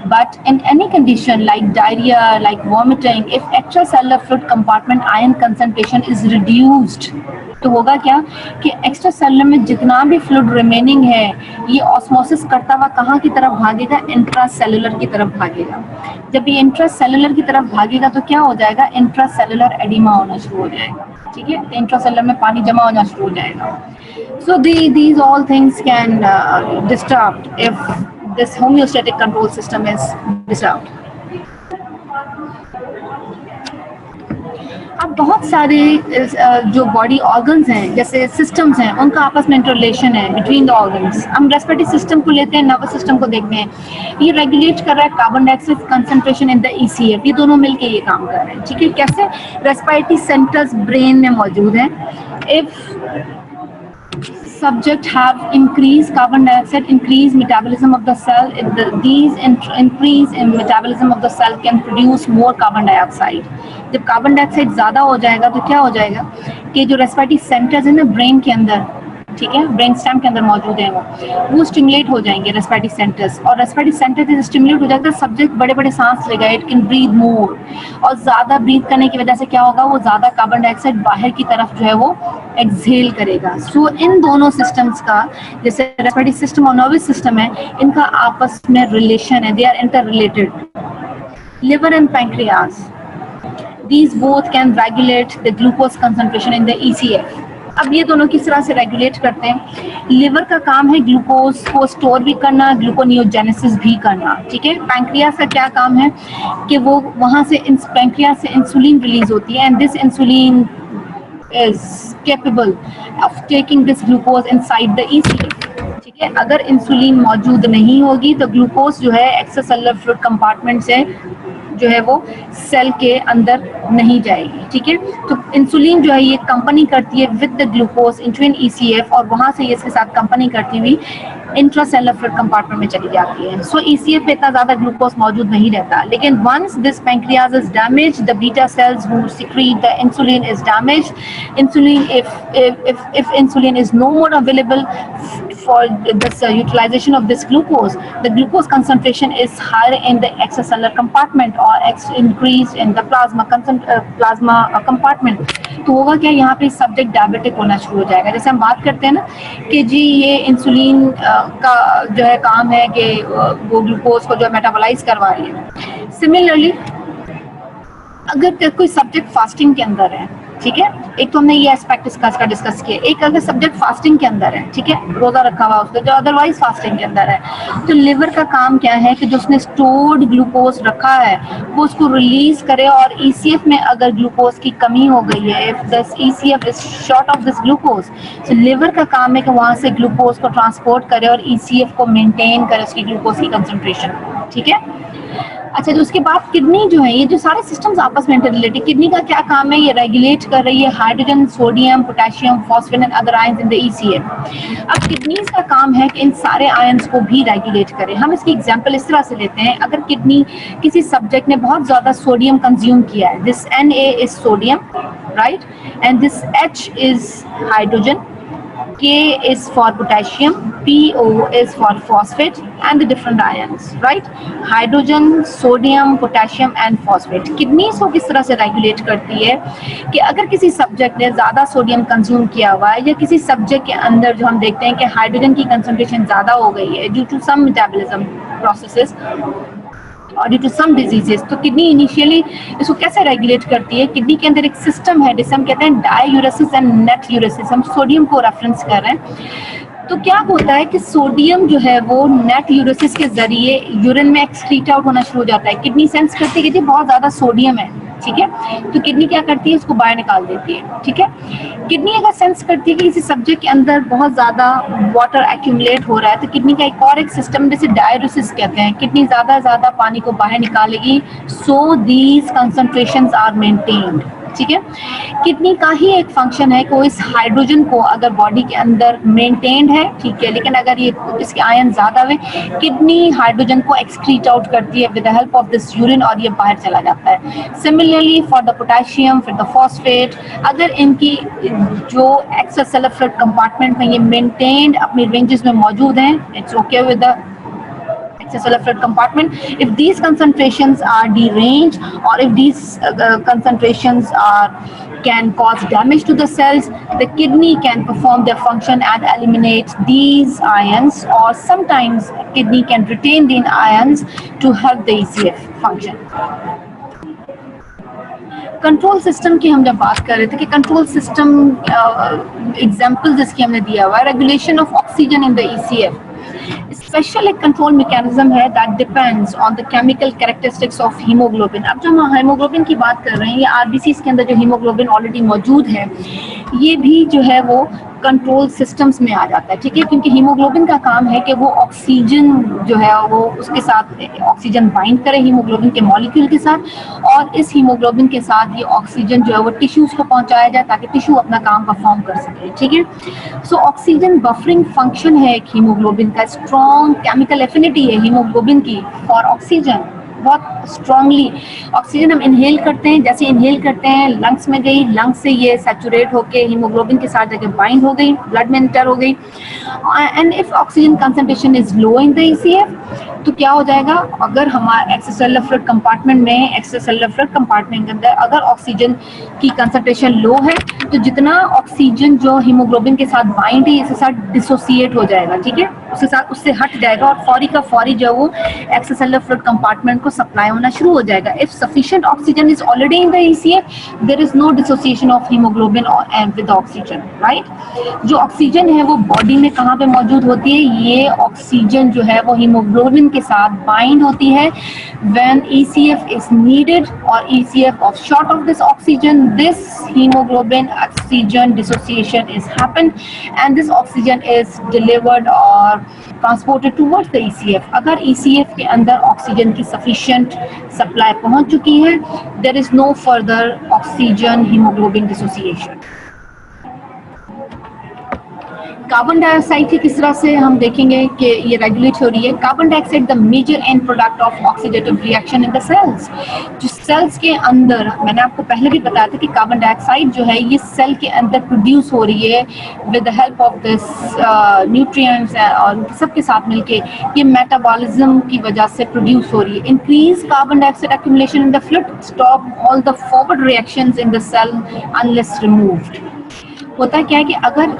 but in any condition like diarrhoea, like vomiting, if extracellular fluid compartment ion concentration is reduced, तो होगा क्या कि एक्स्ट्रा सेलुलर में जितना भी फ्लूइड रिमेनिंग है ये ऑस्मोसिस करता हुआ कहाँ की तरफ भागेगा, इंट्रासेलुलर की तरफ भागेगा। जब ये इंट्रासेलुलर की तरफ भागेगा तो क्या हो जाएगा, इंट्रासेलुलर एडिमा होना शुरू हो जाएगा। ठीक है, तो इंट्रासेलुलर में पानी जमा होना शुरू हो जाएगा। So these all things can disrupt if this homeostatic control system is disturbed. अब बहुत सारे जो बॉडी ऑर्गन्स हैं जैसे सिस्टम्स हैं उनका आपस में इंटररिलेशन है बिटवीन द ऑर्गन्स। हम रेस्पिरेटरी सिस्टम को लेते हैं, नर्वस सिस्टम को देखते हैं, ये रेगुलेट कर रहा है carbon dioxide concentration in the ECF, ये दोनों मिलके ये काम कर रहे हैं। ठीक है, कैसे, रेस्पिरेटरी सेंटर्स ब्रेन में मौजूद हैं। If subject have increased carbon dioxide, increased metabolism of the cell, these increase in metabolism of the cell can produce more carbon dioxide. जब कार्बन डाइऑक्साइड ज़्यादा हो जाएगा तो क्या हो जाएगा कि जो रेस्पिरेटरी सेंटर्स हैं ना ब्रेन के अंदर, ठीक है, ब्रेन स्टेम के अंदर मौजूद है वो स्टिमुलेट हो जाएंगे रेस्पिरेटरी सेंटर्स, और रेस्पिरेटरी सेंटर्स स्टिमुलेट हो जाएगा तो सब्जेक्ट बड़े बड़े सांस लेगा, इट कैन ब्रीथ मोर, और ज़्यादा ब्रीथ करने की वजह से क्या होगा, वो ज़्यादा कार्बन डाइऑक्साइड बाहर की तरफ जो है वो एक्सहेल करेगा। सो इन दोनों सिस्टम्स का, जैसे रेस्पिरेटरी सिस्टम और नर्वस सिस्टम है, इनका आपस में रिलेशन है, they are interrelated. Liver and pancreas, these both can regulate the glucose concentration in the ECF. अब ये दोनों किस तरह से रेगुलेट करते हैं, लिवर का काम है ग्लूकोज को स्टोर भी करना, ग्लूकोनियोजेनेसिस भी करना। ठीक है, पैंक्रियास का क्या काम है कि वो वहाँ से पैंक्रियास से इंसुलिन रिलीज होती है, and this insulin is capable of taking this glucose inside the ECF। ठीक है, अगर इंसुलिन मौजूद नहीं होगी तो ग्लूकोज जो है एक्स्ट्रासेलुलर फ्लूइड कंपार्टमेंट से जो है वो सेल के अंदर नहीं जाएगी। ठीक है, तो इंसुलिन जो है ये कंपनी करती है with the glucose into an ECF, और वहां से ये इसके साथ कंपनी करती हुई इंट्रासेलुलर फ्लूइड कंपार्टमेंट में चली जाती है। सो ECF पे इतना ज्यादा ग्लूकोज मौजूद नहीं रहता, लेकिन once this pancreas is damage, the beta cells who secrete the insulin is damaged. Insulin, if insulin is no more available for this utilization of this glucose, the glucose concentration is higher in the extracellular compartment or increased in the plasma compartment. तो होगा क्या, यहाँ पे subject diabetic होना शुरू हो जाएगा। जैसे हम बात करते हैं ना कि जी ये इंसुलिन का जो है काम है कि वो ग्लूकोज को जो मेटाबोलाइज करवा रही है। सिमिलरली अगर कोई सब्जेक्ट फास्टिंग के अंदर है, ठीक है, एक तो हमने ये एस्पेक्ट इसका डिस्कस किया, एक अगर सब्जेक्ट फास्टिंग के अंदर है, ठीक है, रोजा रखा हुआ उसका, जो अदरवाइज फास्टिंग के अंदर है, तो लिवर का काम क्या है कि जो उसने स्टोर्ड ग्लूकोज रखा है वो उसको रिलीज करे, और ECF में अगर ग्लूकोज की कमी हो गई है, if this ECF is short of this glucose, तो लिवर का काम है कि वहां से ग्लूकोज को ट्रांसपोर्ट करे और ECF को मेंटेन करे उसकी ग्लूकोज की कंसंट्रेशन। ठीक है, अच्छा, जो उसके बाद किडनी जो है, ये जो सारे सिस्टम्स आपस में इंटररिलेटेड, किडनी का क्या काम है, ये रेगुलेट कर रही है hydrogen, sodium, potassium, phosphate and other ions in the ECF। अब किडनीज का काम है कि इन सारे आयंस को भी रेगुलेट करे। हम इसकी एग्जांपल इस तरह से लेते हैं, अगर किडनी किसी सब्जेक्ट ने बहुत ज्यादा सोडियम कंज्यूम किया है, this Na is sodium, right, and this H is hydrogen, K is for potassium, PO is for phosphate and the different ions, right? Hydrogen, sodium, potassium and phosphate. Kidneys को किस तरह से regulate करती है कि अगर किसी सब्जेक्ट ने ज़्यादा सोडियम कंज्यूम किया हुआ है, या किसी सब्जेक्ट के अंदर जो हम देखते हैं कि हाइड्रोजन की कंसंट्रेशन ज़्यादा हो गई है due to some metabolism processes और ड्यू टू सम डिजीजेस, तो किडनी इनिशियली इसको कैसे रेगुलेट करती है। किडनी के अंदर एक सिस्टम है जिसे हम कहते हैं डाययूरेसिस एंड नेट यूरेसिस, हम सोडियम को रेफरेंस कर रहे हैं। तो क्या होता है कि सोडियम जो है वो नेट यूरोसिस के जरिए यूरिन में एक्सक्रीट आउट होना शुरू हो जाता है। किडनी सेंस करती है कि जी बहुत ज्यादा सोडियम है, ठीक है, तो किडनी क्या करती है, उसको बाहर निकाल देती है, ठीक है। किडनी अगर सेंस करती है कि किसी सब्जेक्ट के अंदर बहुत ज्यादा वाटर एक्यूमुलेट हो रहा है, तो किडनी का एक और एक सिस्टम जिसे डाययूरेसिस कहते हैं, किडनी ज्यादा पानी को बाहर निकालेगी, so these concentrations are maintained, ठीक है। किडनी का ही एक फंक्शन है कि वो इस हाइड्रोजन को अगर बॉडी के अंदर मेंटेन्ड है, ठीक है, लेकिन अगर ये इसके आयन ज्यादा हुए, किडनी हाइड्रोजन को एक्सक्रीट आउट करती है with the help of this urine और ये बाहर चला जाता है। सिमिलरली फॉर द पोटेशियम, फिर द फॉस्फेट, अगर इनकी जो एक्स्ट्रासेलुलर फ्लूइड कंपार्टमेंट में ये मेंटेन्ड अपनी रेंजेस में मौजूद हैं, it's okay with the extracellular fluid compartment. If these concentrations are deranged or if these concentrations can cause damage to the cells, the kidney can perform their function and eliminate these ions, or sometimes kidney can retain the ions to help the ECF function. Control system की हम जब बात कर रहे थे कि control system example जिसकी हमने दिया हुआ है, regulation of oxygen in the ECF, special एक कंट्रोल मैकेनिज्म है that depends on the chemical characteristics of haemoglobin. अब जब हम हीमोग्लोबिन की बात कर रहे हैं, ये आरबीसी के अंदर जो हीमोग्लोबिन ऑलरेडी मौजूद है, ये भी जो है वो कंट्रोल सिस्टम्स में आ जाता है, ठीक है, क्योंकि हीमोग्लोबिन का काम है कि वो ऑक्सीजन जो है वो उसके साथ ऑक्सीजन बाइंड करे हीमोग्लोबिन के मॉलिक्यूल के साथ, और इस हीमोग्लोबिन के साथ ये ऑक्सीजन जो है वो टिश्यूज को पहुंचाया जाए ताकि टिश्यू अपना काम परफॉर्म कर सके, ठीक है। सो ऑक्सीजन बफरिंग फंक्शन है एक हीमोग्लोबिन का, स्ट्रॉन्ग केमिकल एफिनिटी है हीमोग्लोबिन की फॉर ऑक्सीजन, बहुत स्ट्रांगली ऑक्सीजन हम इनहेल करते हैं, जैसे इनहेल करते हैं लंग्स में गई, लंग्स से ये सैचुरेट होके हीमोग्लोबिन के साथ जगह बाइंड हो गई, ब्लड में इंटर हो गई, and if oxygen concentration is low in the ECF, तो क्या हो जाएगा, अगर हमारे एक्स्ट्रासेलुलर फ्लूइड कंपार्टमेंट में, एक्स्ट्रासेलुलर फ्लूइड कंपार्टमेंट के अंदर अगर ऑक्सीजन की कंसंट्रेशन लो है, तो जितना ऑक्सीजन जो हीमोग्लोबिन के साथ बाइंड है इसके साथ डिसोसिएट हो जाएगा, ठीक है, उसके साथ उससे हट जाएगा और फौरी का फौरी जो वो एक्स्ट्रासेलुलर फ्लूइड कंपार्टमेंट को सप्लाई होना शुरू हो जाएगा। If sufficient oxygen is already in the ECF, there is no dissociation of haemoglobin and with oxygen, right. जो ऑक्सीजन है वो बॉडी में कहाँ पे मौजूद होती है, ये ऑक्सीजन जो है वो हीमोग्लोबिन के साथ बाइंड होती है when ECF is needed or ECF of short of this oxygen, this hemoglobin oxygen dissociation is happened and this oxygen is delivered or transported towards the ECF. अगर ECF के अंदर ऑक्सीजन की sufficient supply पहुंच चुकी है, there is no further oxygen hemoglobin dissociation. Carbon dioxide की किस तरह से हम देखेंगे कि ये रेगुलेट हो रही है। Carbon dioxide the major and product of oxidative reaction in the cells. जो सेल्स के अंदर, मैंने आपको पहले भी बताया था कि कार्बन डाइऑक्साइड जो है ये सेल के अंदर प्रोड्यूस हो रही है with the help of this nutrients और सबके साथ मिलके ये मेटाबॉलिज्म की वजह से प्रोड्यूस हो रही है। Increase carbon dioxide accumulation in the fluid stop all the forward reactions in the cell unless removed. होता क्या है कि अगर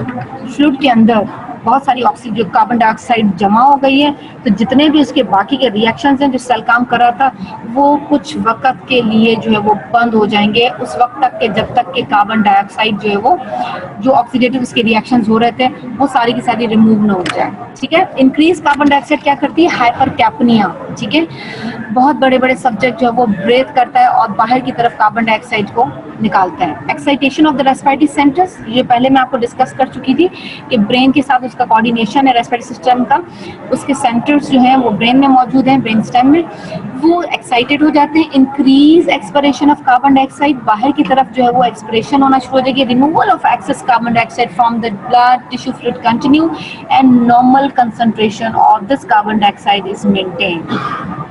फ्लूइड के अंदर बहुत सारी ऑक्सीजन कार्बन डाइऑक्साइड जमा हो गई है, तो जितने भी उसके बाकी के रिएक्शंस हैं जो सेल काम कर रहा था वो कुछ वक्त के लिए जो है वो बंद हो जाएंगे, उस वक्त तक के जब तक के कार्बन डाइऑक्साइड जो है वो जो ऑक्सीडेटिव उसके रिएक्शंस हो रहे थे वो सारी की सारी रिमूव ना हो जाए, ठीक है। इंक्रीज कार्बन डाइऑक्साइड क्या करती है, हाइपरकैपनिया, ठीक है, बहुत बड़े बड़े सब्जेक्ट जो है वो ब्रेथ करता है और बाहर की तरफ कार्बन डाइऑक्साइड को निकालता है। Excitation of the respiratory centres, ये पहले मैं आपको डिस्कस कर चुकी थी कि ब्रेन के साथ उसका कोऑर्डिनेशन है रेस्पिरेटरी सिस्टम का, उसके सेंटर्स जो हैं वो ब्रेन में मौजूद हैं, ब्रेन स्टेम में, वो एक्साइटेड हो जाते हैं। Increase expiration of carbon dioxide, बाहर की तरफ जो है वो एक्सपिरेशन होना शुरू हो जाएगी। Removal of excess carbon dioxide from the blood tissue fluid continue and normal concentration of this carbon dioxide is maintained.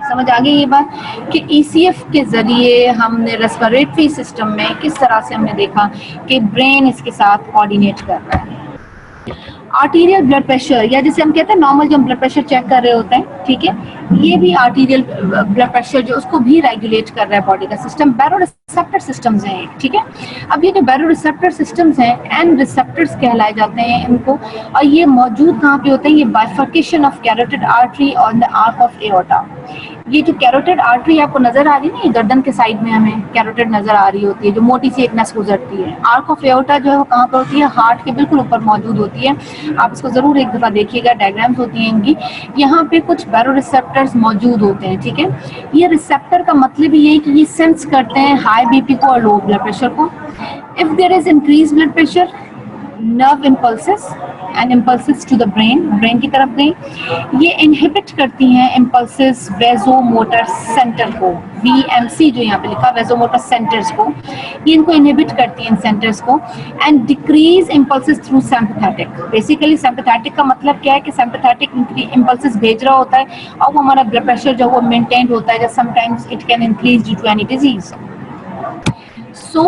समझ आ गई ये बात कि ECF के जरिए हमने रेस्पिरेटरी सिस्टम में किस तरह से हमने देखा कि ब्रेन इसके साथ कोऑर्डिनेट कर रहा है। आर्टीरियल ब्लड प्रेशर, या जिसे हम कहते हैं नॉर्मल जो हम ब्लड प्रेशर चेक कर रहे होते हैं, ठीक है, ये भी आर्टीरियल ब्लड प्रेशर जो उसको भी रेगुलेट कर रहा है बॉडी का सिस्टम। रिसेप्टर सिस्टम्स हैं, ठीक है। अब ये जो बैरो रिसेप्टर सिस्टम्स हैं एंड रिसेप्टर्स कहलाए जाते हैं इनको, और ये मौजूद कहाँ पे होते हैं? ये bifurcation of carotid artery on the arc of aorta. ये जो कैरोटिड आर्टरी आपको नजर आ रही है ना, ये गर्दन के साइड में हमें कैरोटिड नजर आ रही होती है, जो मोटी सी एक नस गुजरती है। आर्क ऑफ एओर्टा जो है वो कहाँ पर होती है? हार्ट के बिल्कुल ऊपर मौजूद होती है। आप इसको जरूर एक दफा देखिएगा, डायग्राम्स होती हैं इनकी। यहाँ पे कुछ बैरो रिसेप्टर्स मौजूद होते हैं, ठीक है। ये रिसेप्टर का मतलब ये है कि ये सेंस करते हैं हाई बीपी को और लो ब्लड प्रेशर को। If there is increase blood pressure, nerve impulses and impulses to the brain की तरफ गई। ये इनहिबिट करती हैं इम्पल्सेस वेजोमोटर सेंटर को, VMC जो यहाँ पे लिखा वेजोमोटर सेंटर्स को, ये इनको इनहिबिट करती हैं इन सेंटर्स को, and decrease impulses through sympathetic. Basically sympathetic का मतलब क्या है कि सिंपैथेटिक इम्पल्सेस भेज रहा होता है और वो हमारा ब्लड प्रेशर जो वो मेंटेन होता है, sometimes it can increase due to any disease. So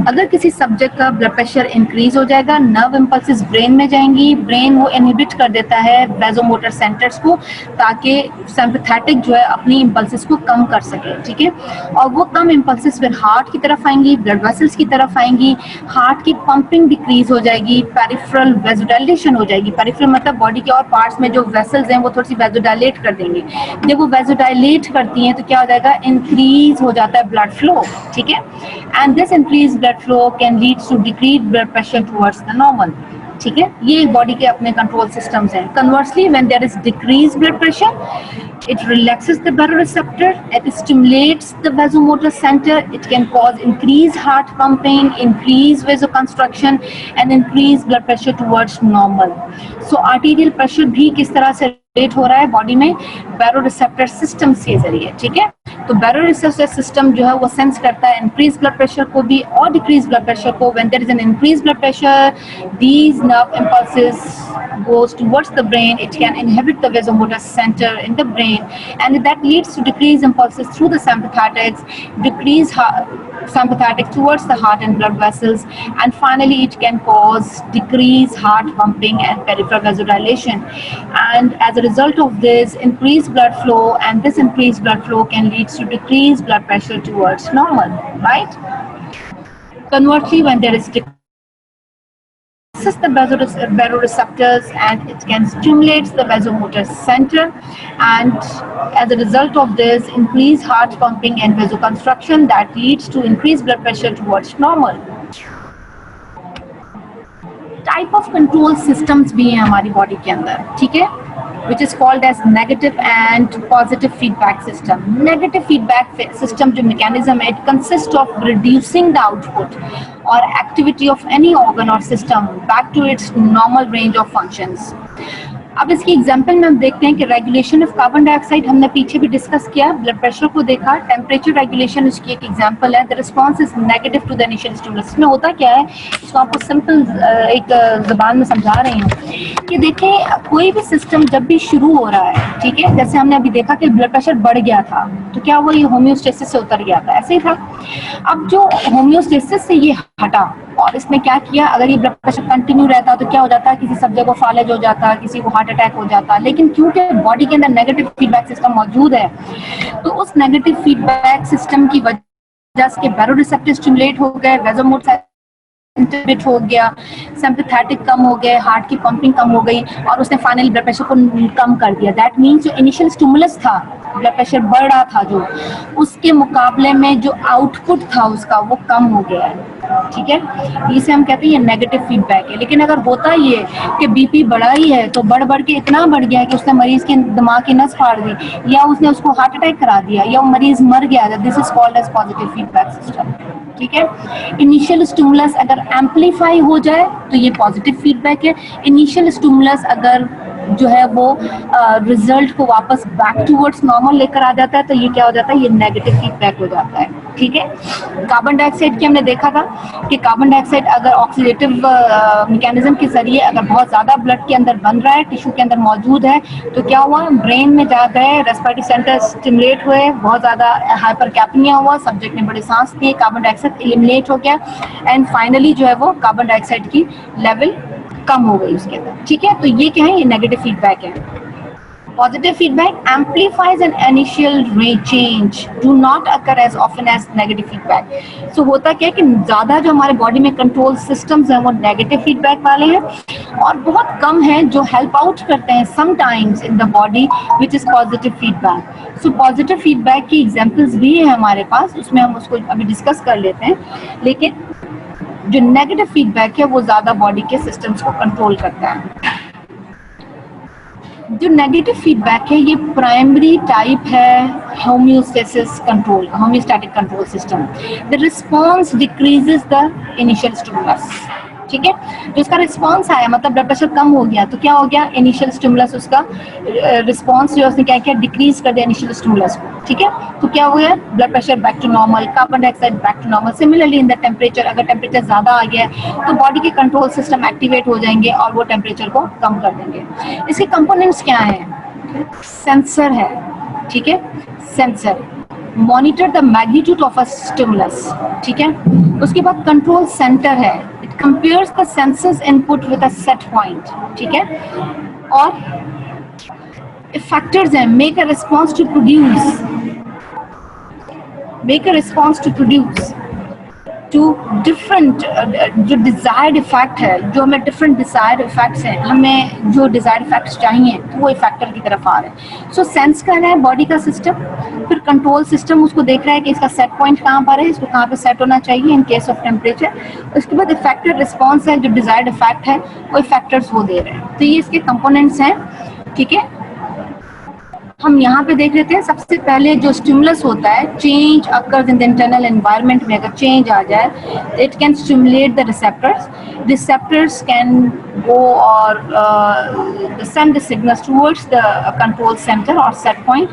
अगर किसी सब्जेक्ट का ब्लड प्रेशर इंक्रीज हो जाएगा, नर्व इम्पल्सेस ब्रेन में जाएंगी, ब्रेन वो इनहिबिट कर देता है वेजोमोटर सेंटर्स को ताकि सिंपैथेटिक जो है अपनी इम्पल्सेस को कम कर सके, ठीक है। और वो कम इम्पल्सेस फिर हार्ट की तरफ आएंगी, ब्लड वेसल्स की तरफ आएंगी, हार्ट की पंपिंग डिक्रीज हो जाएगी, पेरिफेरल वेजोडाइलेशन हो जाएगी। पेरिफेरल मतलब बॉडी के और पार्ट्स में जो वेसल्स हैं वो थोड़ी सी वेजोडाइलेट कर देंगे। जब वो वेजोडाइलेट करती हैं तो क्या हो जाएगा? इंक्रीज हो जाता है ब्लड फ्लो, ठीक है। And this increased blood flow can lead to decreased blood pressure towards the normal, ठीक है। ये बॉडी के अपने कंट्रोल सिस्टम्स हैं। Conversely when there is decrease blood pressure, it relaxes the baroreceptor, it stimulates the vasomotor center, it can cause increased heart pumping, increased vasoconstriction and increased blood pressure towards normal. So arterial pressure भी किस तरह से rate हो रहा है body में? Baroreceptor system के जरिए, ठीक है। तो बैरोरिसेप्टर सिस्टम जो है वो सेंस करता है इंक्रीज ब्लड प्रेशर को भी और डिक्रीज ब्लड प्रेशर को। When there is an increase blood pressure, these nerve impulses goes towards the brain, it can inhibit the vasomotor center in the brain, and that leads to decreased impulses through the sympathetics, decreased sympathetic towards the heart and blood vessels, and finally it can cause decreased heart pumping and peripheral vasodilation, and as a result of this increased blood flow, and this increased blood flow can lead to decreased blood pressure towards normal, right? Conversely, when there is the baroreceptors and it can stimulate the vasomotor center, and as a result of this increased heart pumping and vasoconstriction that leads to increased blood pressure towards normal. Type of control systems भी हैं हमारी body के अंदर, ठीक है, which is called as negative and positive feedback system. Negative feedback system जो mechanism है, it consists of reducing the output or activity of any organ or system back to its normal range of functions. अब इसकी example में हम देखते हैं कि regulation of carbon dioxide हमने पीछे भी डिस्कस किया, ब्लड प्रेशर को देखा, टेम्परेचर रेगुलेशन उसकी एक एग्जांपल है। The response is negative to the initial stimulus. इसमें होता क्या है, इसको आपको सिंपल एक ज़बान में समझा रही हूँ कि देखें कोई भी सिस्टम जब भी शुरू हो रहा है, ठीक है, जैसे हमने अभी देखा कि ब्लड प्रेशर बढ़ गया था तो क्या हुआ, ये होम्योस्टेसिस से उतर गया था, ऐसे ही था। अब जो होम्योस्टेसिस से ये हटा और इसने क्या किया, अगर ये ब्लड प्रेशर कंटिन्यू रहता तो क्या हो जाता, किसी सब्जेक्ट को फालेज हो जाता, किसी को हार्ट अटैक हो जाता। लेकिन क्योंकि बॉडी के अंदर नेगेटिव फीडबैक सिस्टम मौजूद है, तो उस नेगेटिव फीडबैक सिस्टम की वजह से बैरोरिसेप्टर स्टिमुलेट हो गए, वेजोमोटर इंटरबिट हो गया, सिंपैथेटिक कम हो गए, हार्ट की पंपिंग कम हो गई और उसने फाइनली ब्लड प्रेशर को कम कर दिया। दैट मीन्स जो इनिशियल स्टिमुलस था, ब्लड प्रेशर बढ़ रहा था जो, उसके मुकाबले में जो आउटपुट था उसका वो कम हो गया है, ठीक है। इसे हम कहते हैं ये नेगेटिव फीडबैक है। लेकिन अगर होता ये कि बीपी बढ़ा ही है तो बढ़ बढ़ के इतना बढ़ गया कि उसने मरीज के दिमाग की नस फाड़ दी या उसने उसको हार्ट अटैक करा दिया या वो मरीज मर गया, this is called as positive feedback system, ठीक है। इनिशियल स्टिमुलस अगर एम्पलीफाई हो जाए तो ये पॉजिटिव फीडबैक है। इनिशियल स्टिमुलस अगर जो है वो रिजल्ट को वापस बैक टूवर्ड्स नॉर्मल लेकर आ जाता है तो ये क्या हो जाता है, ये नेगेटिव फीडबैक हो जाता है, ठीक है। कार्बन डाइऑक्साइड की हमने देखा था कि कार्बन डाइऑक्साइड अगर ऑक्सीडेटिव मैकेनिज्म के जरिए अगर बहुत ज़्यादा ब्लड के अंदर बन रहा है, टिश्यू के अंदर मौजूद है, तो क्या हुआ, ब्रेन में जा गए, रेस्पिरेटरी सेंटर स्टिमुलेट हुए, बहुत ज़्यादा हाइपरकैप्निया हुआ, सब्जेक्ट ने बड़ी सांस ली, कार्बन डाइऑक्साइड एलिमिनेट हो गया एंड फाइनली जो है वो कार्बन डाइऑक्साइड की लेवल कम हो गई उसके अंदर, ठीक है। तो ये क्या है, ये नेगेटिव फीडबैक है। Positive feedback amplifies an initial change, do not occur as often as negative feedback. So होता क्या है कि ज़्यादा जो हमारे बॉडी में कंट्रोल सिस्टम्स हैं वो नेगेटिव फीडबैक वाले हैं और बहुत कम हैं जो हेल्प आउट करते हैं sometimes in the body which is positive feedback. So positive feedback की एग्जांपल्स भी है हमारे पास, उसमें हम उसको अभी डिस्कस कर लेते हैं. लेकिन जो नेगेटिव फीडबैक है वो ज़्यादा बॉडी के सिस्टम्स को कंट्रोल करता है. जो नेगेटिव फीडबैक है ये प्राइमरी टाइप है homeostasis control, homeostatic control system. The response decreases the initial stimulus. ठीक है, जो इसका रिस्पॉन्स आया मतलब ब्लड प्रेशर कम हो गया तो क्या हो गया, इनिशियल स्टिमुलस उसका रिस्पॉन्स जो उसने क्या किया, डिक्रीज कर दिया इनिशियल स्टिमुलस को. ठीक है, तो क्या हो गया, blood pressure back to normal, carbon dioxide back to normal. Similarly in the temperature, अगर टेम्परेचर ज़्यादा आ गया है तो बॉडी के कंट्रोल सिस्टम एक्टिवेट हो जाएंगे और वो टेम्परेचर को कम कर देंगे. इसके कंपोनेंट्स क्या हैं, सेंसर है. ठीक है, sensor monitor the magnitude of a stimulus. ठीक है, उसके बाद कंट्रोल सेंटर है, it compares the sensors input with a set point. ठीक है, और फैक्टर्स हैं, make a response to produce, make a response to produce to different जो डिजायर्ड इफेक्ट है, जो हमें डिफरेंट डिजायर्ड इफेक्ट्स हैं, हमें जो डिजायर्ड इफेक्ट्स चाहिए तो वो इफेक्टर की तरफ आ रहे हैं. सो सेंस कर रहा है बॉडी का सिस्टम, फिर कंट्रोल सिस्टम उसको देख रहा है कि इसका सेट पॉइंट कहाँ पर है, इसको कहाँ पे सेट होना चाहिए इन केस ऑफ टेम्परेचर. उसके बाद इफेक्टर रिस्पॉन्स है, जो डिजायर्ड इफेक्ट है वो इफेक्टर्स वो दे रहे हैं. तो ये इसके कंपोनेंट्स हैं. ठीक है, हम यहाँ पे देख लेते हैं. सबसे पहले जो स्टिमुलस होता है, change occurs in the internal environment में अगर चेंज आ जाए, it can stimulate the receptors. Receptors can go और send the signals towards the control center or set point.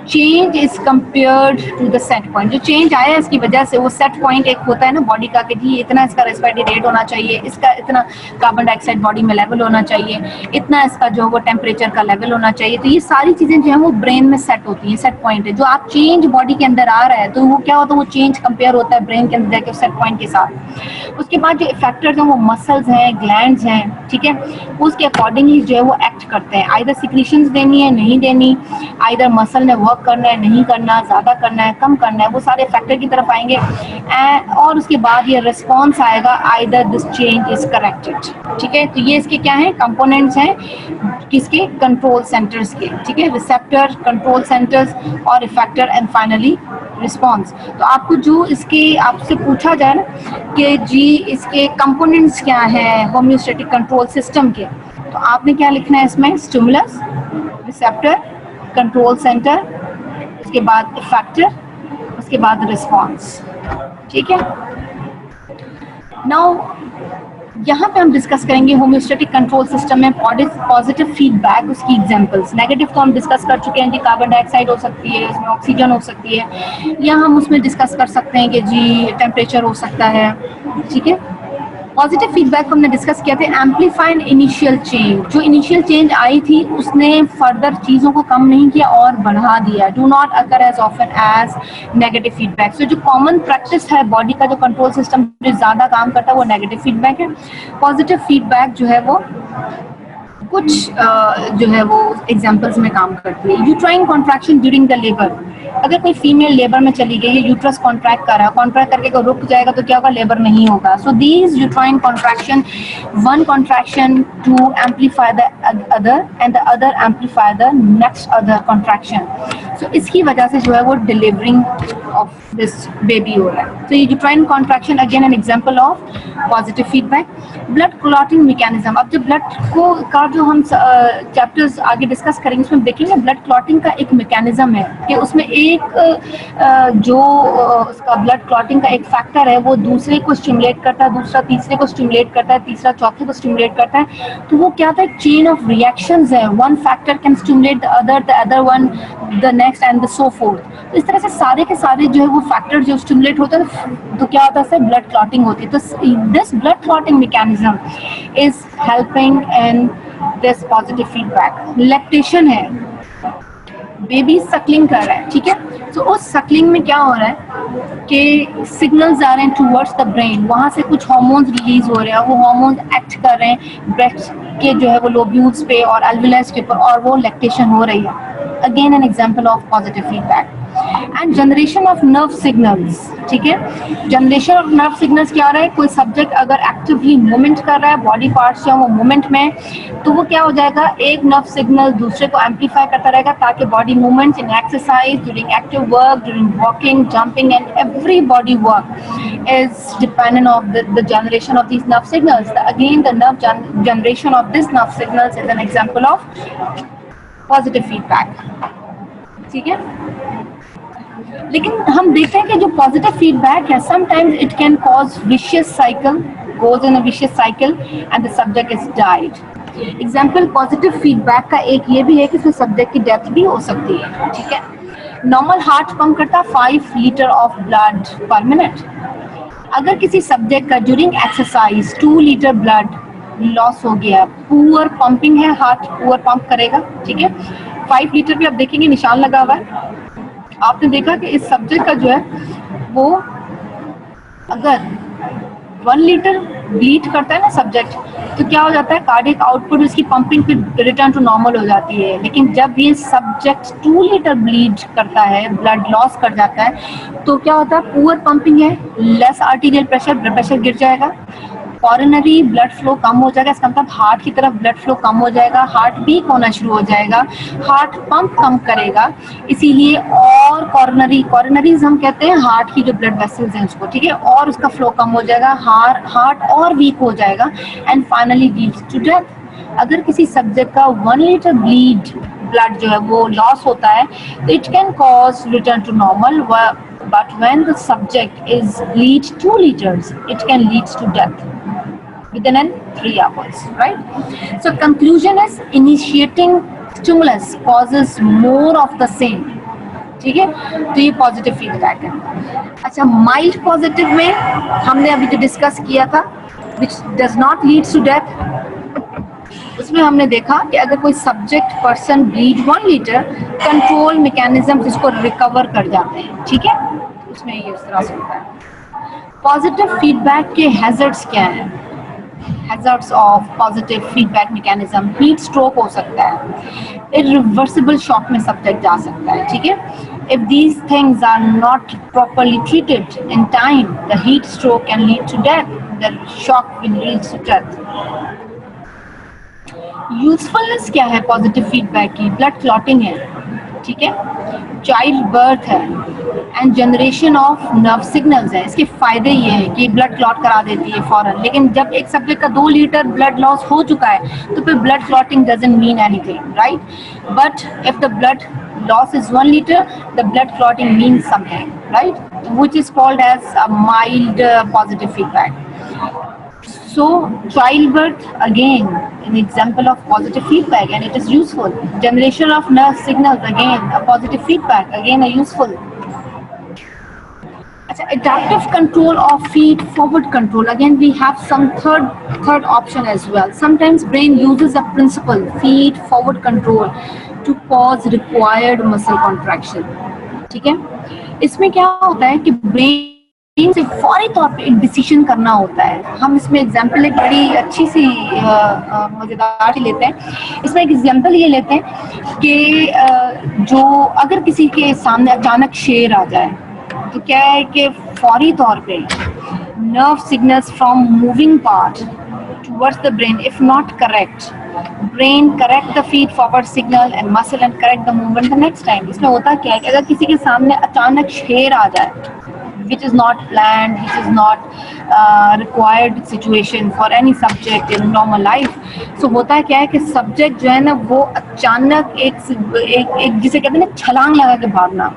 Change is compared to the set point. जो change आया इसकी वजह से वो सेट पॉइंट एक होता है ना बॉडी का कि जी इतना इसका रेस्पिरेटरी रेट होना चाहिए, इसका इतना कार्बन डाइऑक्साइड बॉडी में लेवल होना चाहिए, इतना इसका जो वो टेम्परेचर का लेवल होना चाहिए. तो ये सारी चीज़ें जो है वो ब्रेन में सेट होती हैं, सेट पॉइंट है. जो आप चेंज बॉडी के अंदर आ रहा है तो वो क्या होता है, वो चेंज कंपेयर होता है ब्रेन के अंदर के सेट पॉइंट के साथ. उसके बाद जो इफेक्टर्स हैं वो मसल्स हैं, ग्लैंड्स हैं. ठीक है, उसके अकॉर्डिंगली जो है वो एक्ट करते हैं. आइदर सिक्रीशंस देनी है, नहीं देनी, आइदर मसल ने वर्क करना है, नहीं करना, ज़्यादा करना है, कम करना है, वो सारे फैक्टर की तरफ आएंगे. और उसके बाद ये रिस्पॉन्स आएगा, either this change is corrected. ठीक है, तो ये इसके क्या हैं, कंपोनेंट्स हैं किसके, कंट्रोल सेंटर्स के. ठीक है, रिसेप्टर, कंट्रोल सेंटर्स और इफेक्टर एंड फाइनली रिस्पॉन्स. तो आपको जो इसके आपसे पूछा जाए ना कि जी इसके कंपोनेंट्स क्या हैं होम्योस्टैटिक कंट्रोल सिस्टम के, तो आपने क्या लिखना है इसमें, स्टिमुलस, रिसेप्टर, कंट्रोल सेंटर, उसके बाद इफेक्टर, उसके बाद रिस्पॉन्स. ठीक है, नाउ यहाँ पे हम डिस्कस करेंगे होम्योस्टैटिक कंट्रोल सिस्टम में पॉजिटिव फीडबैक, उसकी एग्जांपल्स. नेगेटिव तो हम डिस्कस कर चुके हैं जी, कार्बन डाइऑक्साइड हो सकती है, इसमें ऑक्सीजन हो सकती है, या हम उसमें डिस्कस कर सकते हैं कि जी टेम्परेचर हो सकता है. ठीक है, पॉजिटिव फीडबैक को हमने डिस्कस किया था, एम्पलीफाइड इनिशियल चेंज. जो इनिशियल चेंज आई थी उसने फर्दर चीज़ों को कम नहीं किया और बढ़ा दिया. Do not occur as often as negative feedback. So जो कॉमन प्रैक्टिस है बॉडी का जो कंट्रोल सिस्टम जो ज़्यादा काम करता है वो नेगेटिव फीडबैक है. पॉजिटिव फीडबैक जो है वो कुछ जो है वो एग्जांपल्स में काम करती है. Uterine contraction during the labour. अगर कोई फीमेल लेबर में चली गई है, यूट्रस कॉन्ट्रैक्ट कर रहा है, कॉन्ट्रैक्ट करके को रुक जाएगा तो क्या होगा, लेबर नहीं होगा. So these uterine contraction, one contraction to amplify the other and the other amplify the next other contraction. So इसकी वजह से जो है वो डिलीवरिंग ऑफ दिस बेबी हो रहा है. तो ये uterine contraction again an example of positive feedback. Blood clotting mechanism. अब जो ब्लड को का जो हम चैप्टर्स आगे डिस्कस करेंगे उसमें देखेंगे ब्लड क्लॉटिंग का एक मैकेनिज्म है कि उसमें एक जो उसका ब्लड क्लॉटिंग का एक फैक्टर है वो दूसरे को स्टिमुलेट करता है, दूसरा तीसरे को स्टिमुलेट करता है, तीसरा चौथे को स्टिमुलेट करता है. तो वो क्या था, एक चेन ऑफ रिएक्शंस है. One factor can stimulate the other one, the next and so fourth. तो इस तरह से सारे के सारे जो है वो फैक्टर जो स्टिमुलेट होते हैं तो क्या होता है, ब्लड क्लॉटिंग होती है. तो this blood clotting mechanism is helping in this positive feedback. Lactation है, बेबी सक्लिंग कर रहा है, ठीक है। तो उस सक्लिंग में क्या हो रहा है कि सिग्नल्स आ रहे हैं टूवर्ड्स द ब्रेन, वहाँ से कुछ हार्मोन्स रिलीज हो रहे हैं, वो हार्मोन्स एक्ट कर रहे हैं ब्रेस्ट के जो है वो लोब्यूल्स पे और अल्वेलस के ऊपर, और वो लैक्टेशन हो रही है। Again an example of positive feedback. And generation of nerve signals, ठीक है। जनरेशन ऑफ नर्व सिग्नल्स क्या हो रहा है, कोई सब्जेक्ट अगर एक्टिवली मूवमेंट कर रहा है, बॉडी पार्ट्स जो वो मूवमेंट में, तो वो क्या हो जाएगा, एक नर्व सिग्नल दूसरे को एम्पलीफाई करता रहेगा ताकि body movement in exercise, during active work, during walking, jumping and every body work is dependent of the generation of these nerve signals. Again, the nerve generation of this nerve signals is an example of positive feedback. ठीक है। लेकिन हम देखते हैं कि जो positive feedback है, sometimes it can cause vicious cycle, goes in a vicious cycle and the subject is died. Example positive feedback का एक ये भी है कि सब्जेक्ट की डेथ भी हो सकती है, ठीक है। नॉर्मल हार्ट पंप करता 5 लीटर ऑफ ब्लड पर मिनट। अगर किसी सब्जेक्ट का during exercise 2 litre blood loss हो गया, पुअर पंपिंग है, हार्ट पुअर पंप करेगा, ठीक है। 5 लीटर पे आप देखेंगे निशान लगा हुआ है। आपने देखा कि इस सब्जेक्ट का जो है वो अगर 1 लीटर ब्लीड करता है ना सब्जेक्ट, तो क्या हो जाता है, कार्डियक आउटपुट इसकी पंपिंग पे रिटर्न टू नॉर्मल हो जाती है। लेकिन जब ये सब्जेक्ट 2 लीटर ब्लीड करता है, ब्लड लॉस कर जाता है, तो क्या होता है, पुअर पंपिंग है, less arterial pressure, blood pressure गिर जाएगा, कॉरोनरी ब्लड फ्लो कम हो जाएगा, इसका मतलब हार्ट की तरफ ब्लड फ्लो कम हो जाएगा, हार्ट वीक होना शुरू हो जाएगा, हार्ट पंप कम करेगा, इसीलिए और कॉरोनरीज हम कहते हैं हार्ट की जो ब्लड वेसल्स हैं उसको, ठीक है, और उसका फ्लो कम हो जाएगा, हार्ट और वीक हो जाएगा and finally leads to death. अगर किसी सब्जेक्ट का 1 लीटर ब्लड जो है वो लॉस होता है, तो it can cause return to normal, but when the subject is bleed 2 liters, it can lead to death within 3 hours, right? So conclusion is initiating stimulus causes more of the same, ठीक है। तो ये positive feedback है। अच्छा, mild positive में हमने अभी जो डिस्कस किया था, which does not lead to death, उसमें हमने देखा कि अगर कोई subject person bleed 1 litre, control mechanism इसको रिकवर कर जाते हैं, ठीक है। उसमें ये इस तरह से होता है। पॉजिटिव फीडबैक के हैजर्ड्स क्या हैं? Hazards of positive feedback mechanism, heat stroke हो सकता है, इरिवर्सिबल शॉक में सब्जेक्ट जा सकता है, ठीक है। If these things are not properly treated in time, the heat stroke can lead to death. The shock will lead to death. Usefulness क्या है पॉजिटिव फीडबैक की? ब्लड क्लॉटिंग है, ठीक है, चाइल्ड बर्थ है and generation of nerve signals है। इसके फायदे ये हैं कि ब्लड क्लॉट करा देती है फौरन, लेकिन जब एक सब्जेक्ट का 2 लीटर ब्लड लॉस हो चुका है तो फिर blood clotting doesn't mean anything, right? But if the blood loss is 1 liter, the blood clotting means something, right? Which is called as a mild positive feedback. So childbirth again an example of positive feedback and it is useful. Generation of nerve signals again a positive feedback, again a useful. Adaptive control or feed forward control, again we have some third option as well. Sometimes brain uses a principle feed forward control to cause required muscle contraction, ठीक है। इसमें क्या होता है कि brain से फौरी तौर पे एक डिसीजन करना होता है। हम इसमें एग्जांपल एक बड़ी अच्छी सी मजेदार सी लेते हैं। इसमें एक एग्जांपल ये लेते हैं कि जो अगर किसी के सामने अचानक शेर आ जाए तो क्या है कि फौरी तौर पे nerve signals from moving part towards the brain, if not correct, brain correct the feed forward signal and muscle and correct the movement the next time. इसमें होता क्या है कि अगर किसी के सामने अचानक शेर आ जाए, which is not planned, which is not required situation for any subject in normal life, so होता है क्या है कि सब्जेक्ट जो है ना वो अचानक एक जिसे कहते हैं ना छलांग लगा के भागना।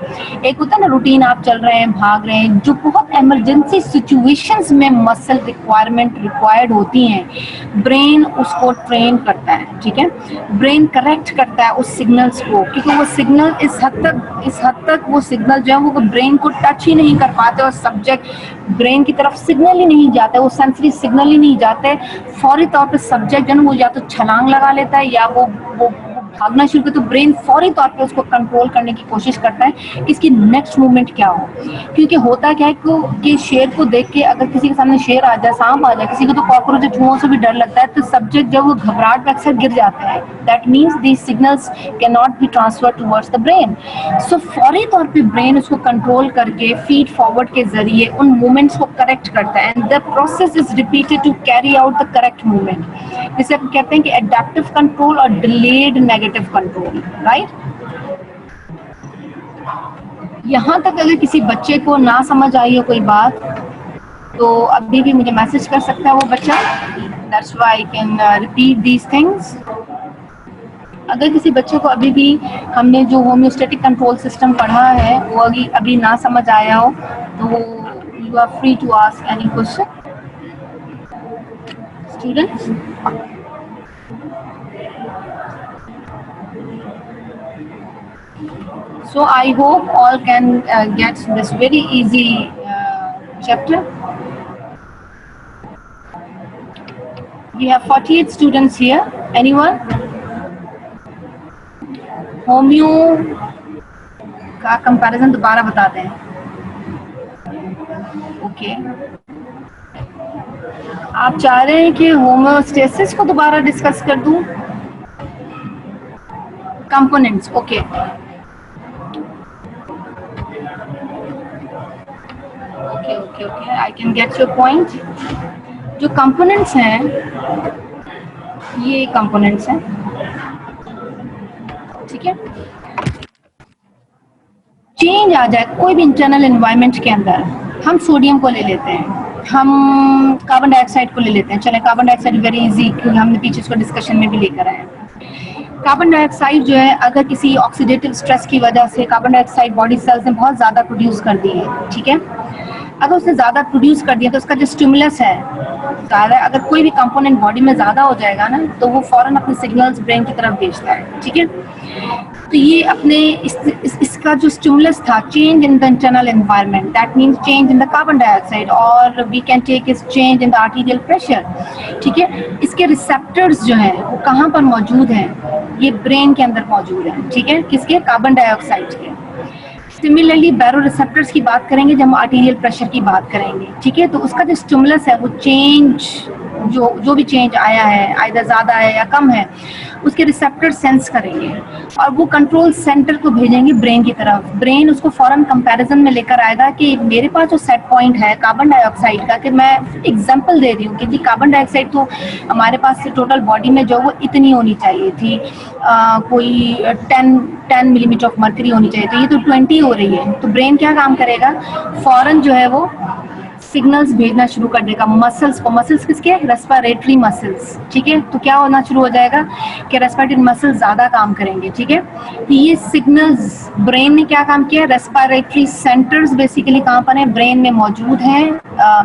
एक होता है ना रूटीन, आप चल रहे हैं, भाग रहे हैं, जो बहुत इमरजेंसी सिचुएशंस में मसल रिक्वायर्ड होती हैं, ब्रेन उसको ट्रेन करता है, ठीक है। ब्रेन करेक्ट करता है उस सिग्नल्स को, क्योंकि वो सिग्नल इस हद तक वो सिग्नल जो है वो ब्रेन को टच ही नहीं कर पाते और सब्जेक्ट ब्रेन की तरफ सिग्नल ही नहीं जाता, वो सेंसरी सिग्नल ही नहीं जाते। फौरी तौर पे सब्जेक्ट जो है वो या तो छलांग लगा लेता है या वो भागना शुरू कर तो ब्रेन फौरी तौर पे उसको कंट्रोल करने की कोशिश करता है इसकी नेक्स्ट मूवमेंट क्या हो। क्योंकि होता क्या है कि शेर को देख के अगर किसी के सामने शेर आ जाए, सांप आ जाए, किसी को तो कॉकरोच चूहों से भी डर लगता है, तो सब्जेक्ट जब वो घबराहट में अक्सर गिर जाता है। That means these signals can not be transfer towards the brain. So फौरी तौर पे ब्रेन उसको कंट्रोल करके फीड फॉरवर्ड के जरिए उन मूवमेंट्स को करेक्ट करता है, and the process is repeated to carry out the correct movement. जिसे हम कहते हैं कि एडेप्टिव कंट्रोल और डिलेड नेगेटिव कंट्रोल, राइट। यहाँ तक अगर किसी बच्चे को ना समझ आई हो कोई बात तो अभी भी मुझे मैसेज कर सकता है वो बच्चा। That's why I can repeat these things. अगर किसी बच्चे को अभी भी हमने जो होम्योस्टैटिक कंट्रोल सिस्टम पढ़ा है वो अभी ना समझ आया हो तो you are free to ask any question students. So I hope all can get this very easy chapter. We have 48 students here. Anyone? Homeo का कंपैरिजन दोबारा बताते हैं। ओके आप चाह रहे हैं कि होम्योस्टेसिस को दोबारा डिस्कस कर दूं? Components, okay okay okay I can get your point. जो कंपोनेंट्स हैं ये कंपोनेंट्स हैं, ठीक है। चेंज आ जाए कोई भी इंटरनल एनवायरनमेंट के अंदर, हम सोडियम को ले लेते हैं, हम कार्बन डाइऑक्साइड को ले लेते हैं। चले कार्बन डाइऑक्साइड वेरी इजी क्योंकि हमने पीछे इसको डिस्कशन में भी लेकर आए। कार्बन डाइऑक्साइड जो है अगर किसी ऑक्सीडेटिव स्ट्रेस की वजह से कार्बन डाइऑक्साइड बॉडी सेल्स ने बहुत ज़्यादा प्रोड्यूस कर दी है, ठीक है। अगर उसने ज़्यादा प्रोड्यूस कर दिया तो उसका जो स्टिमुलस है ज़्यादा, अगर कोई भी कंपोनेंट बॉडी में ज़्यादा हो जाएगा ना तो वो फौरन अपने सिग्नल्स ब्रेन की तरफ भेजता है, ठीक है। तो ये अपने इसका जो स्टिमुलस था change in the internal environment, that means change in the carbon dioxide, और वी कैन टेक इस change in the arterial pressure, ठीक है। इसके रिसेप्टर्स जो हैं वो कहाँ पर मौजूद हैं? ये ब्रेन के अंदर मौजूद हैं, ठीक है। किसके? कार्बन डाइऑक्साइड के। सिमिलरली बैरो रिसेप्टर्स की बात करेंगे जब हम आर्टीरियल प्रेशर की बात करेंगे, ठीक है। तो उसका जो स्टिमुलस है वो चेंज जो भी चेंज आया है आइदर ज़्यादा है या कम है उसके रिसेप्टर सेंस करेंगे और वो कंट्रोल सेंटर को भेजेंगे ब्रेन की तरफ। ब्रेन उसको फौरन कंपैरिजन में लेकर आएगा कि मेरे पास जो सेट पॉइंट है कार्बन डाइऑक्साइड का, कि मैं एग्जांपल दे रही हूँ कि जी कार्बन डाइऑक्साइड तो हमारे पास से टोटल बॉडी में जो वो इतनी होनी चाहिए थी, कोई 10 मिलीमीटर ऑफ मर्करी होनी चाहिए, तो ये तो 20 हो रही है। तो ब्रेन क्या काम करेगा? फौरन जो है वो सिग्नल्स भेजना शुरू कर देगा मसल्स को। मसल्स किसके? रेस्पिरेटरी मसल्स, ठीक है। तो क्या होना शुरू हो जाएगा कि रेस्पिरेटरी मसल्स ज़्यादा काम करेंगे, ठीक है। तो ये सिग्नल्स ब्रेन ने क्या काम किया? रेस्पिरेटरी सेंटर्स बेसिकली कहाँ पर हैं? ब्रेन में मौजूद हैं,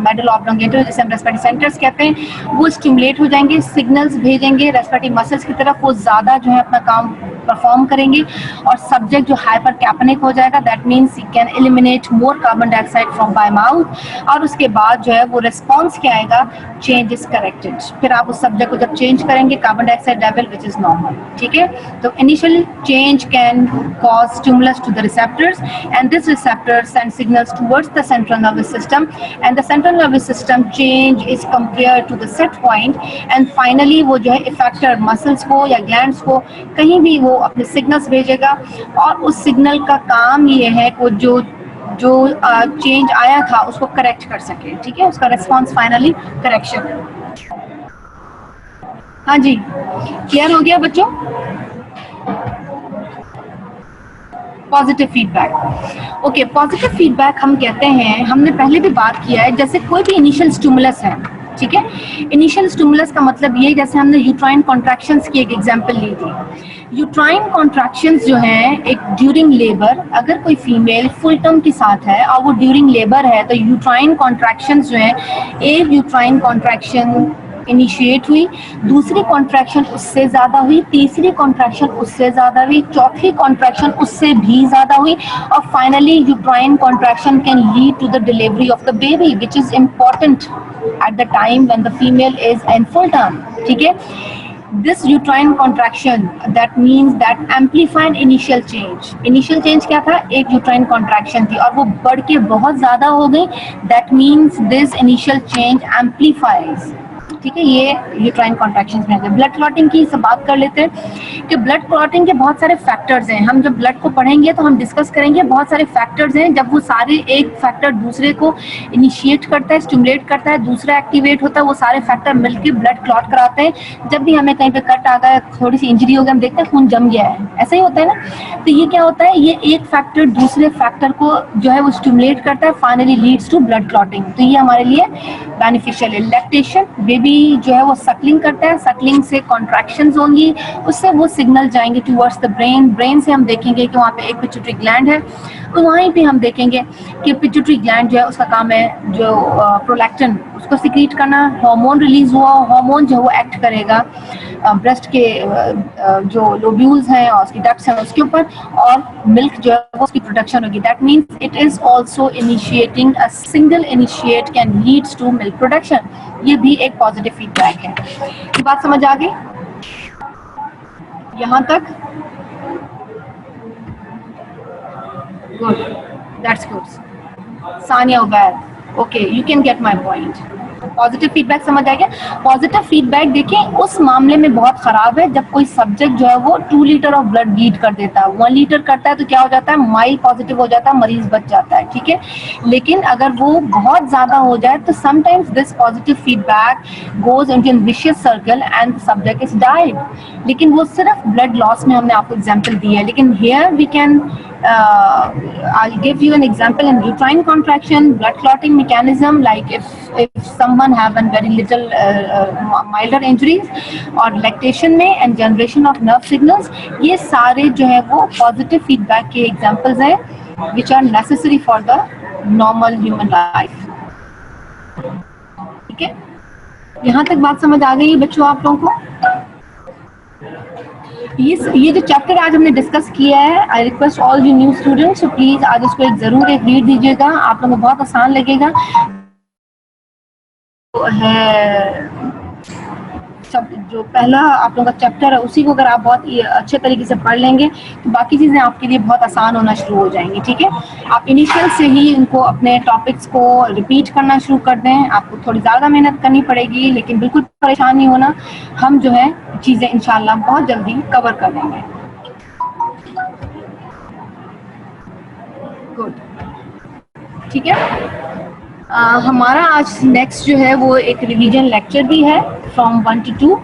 मेडुला ऑब्लोंगेटा जिसे हम रेस्पिरेटरी सेंटर्स कहते हैं, वो स्टिमुलेट हो जाएंगे, सिग्नल्स भेजेंगे रेस्पिरेटरी मसल्स की तरफ, वो ज़्यादा जो है अपना काम परफॉर्म करेंगे और सब्जेक्ट जो हाइपर कैपनिक हो जाएगा, that means he can eliminate more carbon dioxide from by mouth. और उसके बाद जो है वो रिस्पॉन्स क्या आएगा? Change is corrected. फिर आप उस सब्जेक्ट को जब चेंज करेंगे carbon dioxide level which is normal, ठीक है। तो initial change can cause stimulus to the receptors and this receptor send signals towards the central nervous system and the central nervous system change is compare to the set point and finally वो जो है effector muscles को या glands को कहीं भी वो अपने सिग्नल्स भेजेगा और उस सिग्नल का काम ये है कि जो चेंज आया था उसको करेक्ट कर सके, ठीक है। उसका रिस्पॉन्स फाइनली करेक्शन। हाँ जी, क्लियर हो गया बच्चों? Positive feedback. Okay, positive feedback हम कहते हैं, हमने पहले भी बात किया है, जैसे कोई भी इनिशियल स्टिमुलस है, ठीक है। इनिशियल स्टिमुलस का मतलब ये, जैसे हमने यूट्राइन कॉन्ट्रैक्शंस की एक एग्जांपल ली थी। यूट्राइन कॉन्ट्रैक्शंस जो है एक ड्यूरिंग लेबर, अगर कोई फीमेल फुल टर्म के साथ है और वो ड्यूरिंग लेबर है तो यूट्राइन कॉन्ट्रैक्शंस जो है, एक यूट्राइन कॉन्ट्रैक्शन इनिशिएट हुई, दूसरी कॉन्ट्रैक्शन उससे ज्यादा हुई, तीसरी कॉन्ट्रैक्शन उससे ज्यादा हुई, चौथी कॉन्ट्रैक्शन उससे भी ज्यादा हुई और finally uterine contraction can lead to the delivery of the baby which is important at the time when the female is in full term, ठीक है। This uterine contraction that means that amplified initial change. Initial change क्या था, एक uterine contraction थी और वो बढ़ के बहुत ज्यादा हो गई, that means this initial change amplifies. ठीक है, ये यूट्राइन कॉन्ट्रैक्शंस में है। ब्लड क्लॉटिंग की सब बात कर लेते हैं कि ब्लड क्लॉटिंग के बहुत सारे फैक्टर्स हैं। हम जब ब्लड को पढ़ेंगे तो हम डिस्कस करेंगे, बहुत सारे फैक्टर्स हैं। जब वो सारे एक फैक्टर दूसरे को इनिशिएट करता है, स्टिमुलेट करता है, दूसरा एक्टिवेट होता है, वो सारे फैक्टर मिलकर ब्लड क्लॉट कराते हैं। जब भी हमें कहीं पे कट आ गया, थोड़ी सी इंजरी हो गई, हम देखते हैं खून जम गया है, ऐसा ही होता है ना। तो ये क्या होता है, ये एक फैक्टर दूसरे फैक्टर को जो है वो स्टिमुलेट करता है, finally leads to blood clotting. तो ये हमारे लिए बेनिफिशियल है। लैक्टेशन, बेबी जो है वो सकलिंग करता है, सकलिंग से कॉन्ट्रैक्शंस होंगी, उससे वो सिग्नल जाएंगे टुवर्ड्स द ब्रेन। ब्रेन से हम देखेंगे कि वहाँ पे एक पिट्यूटरी ग्लैंड है, तो वहीं पे हम देखेंगे कि पिट्यूटरी ग्लैंड जो है उसका काम है जो प्रोलैक्टिन उसको सिक्रीट करना। हार्मोन रिलीज हुआ, हार्मोन जो है वो एक्ट करेगा ब्रेस्ट के जो लोब्यूल्स हैं और उसकी डक्ट्स हैं उसके ऊपर, और मिल्क जो है वो उसकी प्रोडक्शन होगी। That means it is also initiating, a single initiate can leads to milk production. ये भी एक पॉजिटिव फीडबैक है। ये बात समझ आ गई यहाँ तक? Good, that's good. Sania Ubaid, okay, you can get my point. Positive feedback समझ आ गया। पॉजिटिव फीडबैक देखिए उस मामले में बहुत खराब है जब कोई सब्जेक्ट जो है वो 2 लीटर ऑफ ब्लड ब्लीड कर देता है। 1 लीटर करता है तो क्या हो जाता है, माइल्ड पॉजिटिव हो जाता है, मरीज बच जाता है, ठीक है। लेकिन अगर वो बहुत ज्यादा हो जाए तो sometimes this positive feedback goes into an vicious circle and subject is died. लेकिन वो सिर्फ ब्लड लॉस में हमने आपको एग्जाम्पल दी है। लेकिन here we can I'll give you an example in uterine contraction, blood clotting mechanism, like if someone have a very little milder injuries, और lactation में and generation of nerve signals, ये सारे जो है वो positive feedback के examples हैं which are necessary for the normal human life। ठीक है, यहाँ तक बात समझ आ गई है बच्चों आप लोगों को? ये जो चैप्टर आज हमने डिस्कस किया है, I request all you new students please आज इसको जरूर एक रीड दीजिएगा, आप लोगों को बहुत आसान लगेगा। है सब जो पहला आप लोगों का चैप्टर है उसी को अगर आप बहुत अच्छे तरीके से पढ़ लेंगे तो बाकी चीज़ें आपके लिए बहुत आसान होना शुरू हो जाएंगी। ठीक है, आप इनिशियल से ही इनको अपने टॉपिक्स को रिपीट करना शुरू कर दें। आपको थोड़ी ज़्यादा मेहनत करनी पड़ेगी लेकिन बिल्कुल परेशान नहीं होना, हम जो है चीज़ें इंशाल्लाह बहुत जल्दी कवर कर लेंगे। गुड, ठीक है। हमारा आज नेक्स्ट जो है वो एक रिवीजन लेक्चर भी है from 1 to 2।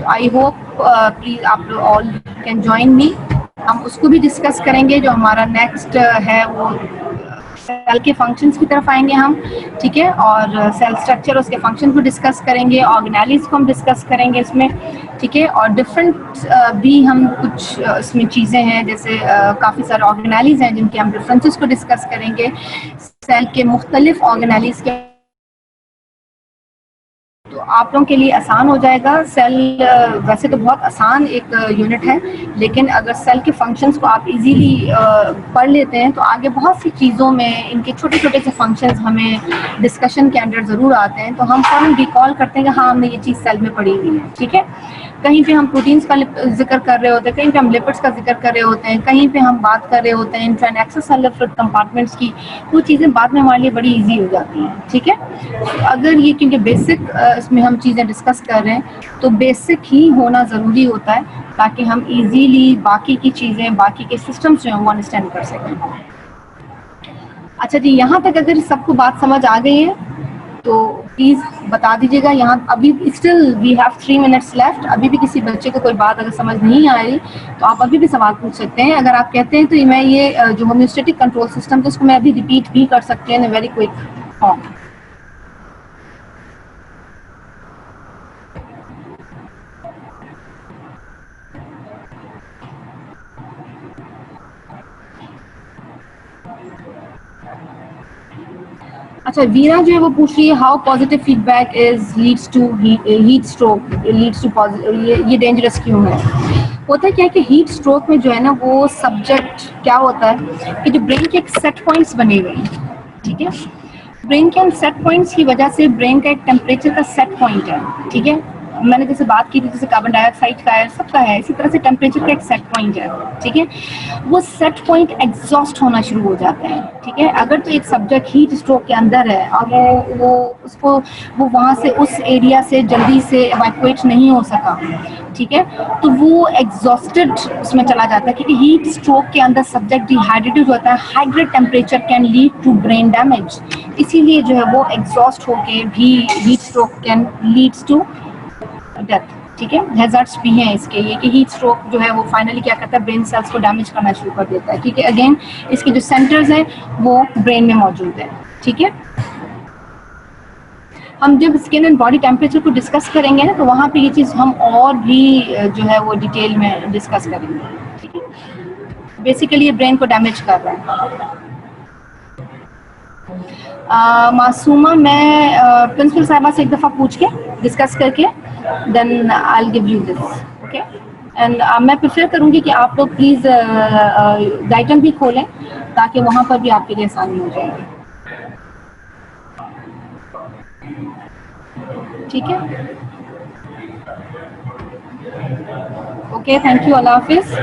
I hope please आप लोग ऑल कैन ज्वाइन मी। हम उसको भी डिस्कस करेंगे। जो हमारा नेक्स्ट है वो सेल के फंक्शंस की तरफ आएंगे हम, ठीक है, और सेल स्ट्रक्चर उसके फंक्शन को डिस्कस करेंगे, ऑर्गेनेलिज को हम डिस्कस करेंगे इसमें, ठीक है। और डिफरेंट भी हम कुछ इसमें चीज़ें हैं जैसे काफ़ी सारे ऑर्गेनेलिज हैं जिनके हम डिफरेंसेस को डिस्कस करेंगे। सेल के मुख्तलिफ ऑर्गेनेलिज के तो आप लोगों के लिए आसान हो जाएगा। सेल वैसे तो बहुत आसान एक यूनिट है लेकिन अगर सेल के फंक्शंस को आप इजीली पढ़ लेते हैं तो आगे बहुत सी चीज़ों में इनके छोटे छोटे से फंक्शंस हमें डिस्कशन के अंदर ज़रूर आते हैं तो हम फौरन रिकॉल करते हैं कि हाँ हमने ये चीज़ सेल में पढ़ी हुई है। ठीक है, कहीं पे हम प्रोटीन्स का जिक्र कर रहे होते हैं, कहीं पे हम लिपिड्स का जिक्र कर रहे होते हैं, कहीं पे हम बात कर रहे होते हैं intra and extracellular fluid compartments की। वो चीज़ें बाद में हमारे लिए बड़ी इजी हो जाती हैं। ठीक है, तो अगर ये क्योंकि बेसिक इसमें हम चीज़ें डिस्कस कर रहे हैं तो बेसिक ही होना ज़रूरी होता है ताकि हम इजीली बाकी की चीज़ें, बाकी के सिस्टम्स जो हैं वो अंडरस्टैंड कर सकें। अच्छा जी, यहाँ तक अगर सबको बात समझ आ गई है तो प्लीज़ बता दीजिएगा। यहाँ अभी still we have 3 minutes left. अभी भी किसी बच्चे को कोई बात अगर समझ नहीं आ रही तो आप अभी भी सवाल पूछ सकते हैं। अगर आप कहते हैं तो मैं ये जो होम्योस्टेटिक कंट्रोल सिस्टम तो उसको मैं अभी रिपीट भी कर सकते हैं इन वेरी क्विक फॉर्म। अच्छा, वीरा जो है वो पूछ रही है how positive feedback is leads to heat stroke, leads to ये डेंजरस क्यों है? होता है क्या है कि हीट स्ट्रोक में जो है ना वो सब्जेक्ट क्या होता है कि जो ब्रेन के एक सेट पॉइंट्स बने हुए हैं, ठीक है, ब्रेन के उन सेट पॉइंट्स की वजह से ब्रेन का एक टेम्परेचर का सेट पॉइंट है, ठीक है, मैंने जैसे बात की थी, जैसे कार्बन डाइऑक्साइड का है, सबका है, इसी तरह से टेम्परेचर का एक सेट पॉइंट है, ठीक है। वो सेट पॉइंट एग्जॉस्ट होना शुरू हो जाते हैं, ठीक है। अगर तो एक सब्जेक्ट हीट स्ट्रोक के अंदर है और वो उसको वो वहाँ से उस एरिया से जल्दी से इवैक्यूएट नहीं हो सका, ठीक है, तो वो एग्जॉस्टेड उसमें चला जाता है, क्योंकि हीट स्ट्रोक के अंदर सब्जेक्ट डिहाइड्रेटेड होता है। Hydrate temperature can lead to brain damage, इसीलिए जो है वो एग्जॉस्ट होके भी heat stroke can leads to death, ठीक है। हैजार्ड्स भी हैं इसके ये, कि हीट स्ट्रोक जो है वो फाइनली क्या करता है, ब्रेन सेल्स को डैमेज करना शुरू कर देता है, ठीक है। अगेन इसके जो सेंटर्स हैं वो ब्रेन में मौजूद है, ठीक है। हम जब स्किन एंड बॉडी टेम्परेचर को डिस्कस करेंगे ना, तो वहाँ पे ये चीज़ हम और भी जो है वो डिटेल में डिस्कस करेंगे, ठीक है। बेसिकली ये ब्रेन को डैमेज कर रहा है। मासूमा, मैं प्रिंसिपल साहिबा से एक दफ़ा पूछ के डिस्कस करके then I will give you this, okay. And मैं प्रेफर करूँगी कि आप लोग प्लीज़ गाइडन भी खोलें, ताकि वहाँ पर भी आपके लिए आसानी हो जाएगी, ठीक है। ओके, थैंक यू, अल्लाह हाफिज़।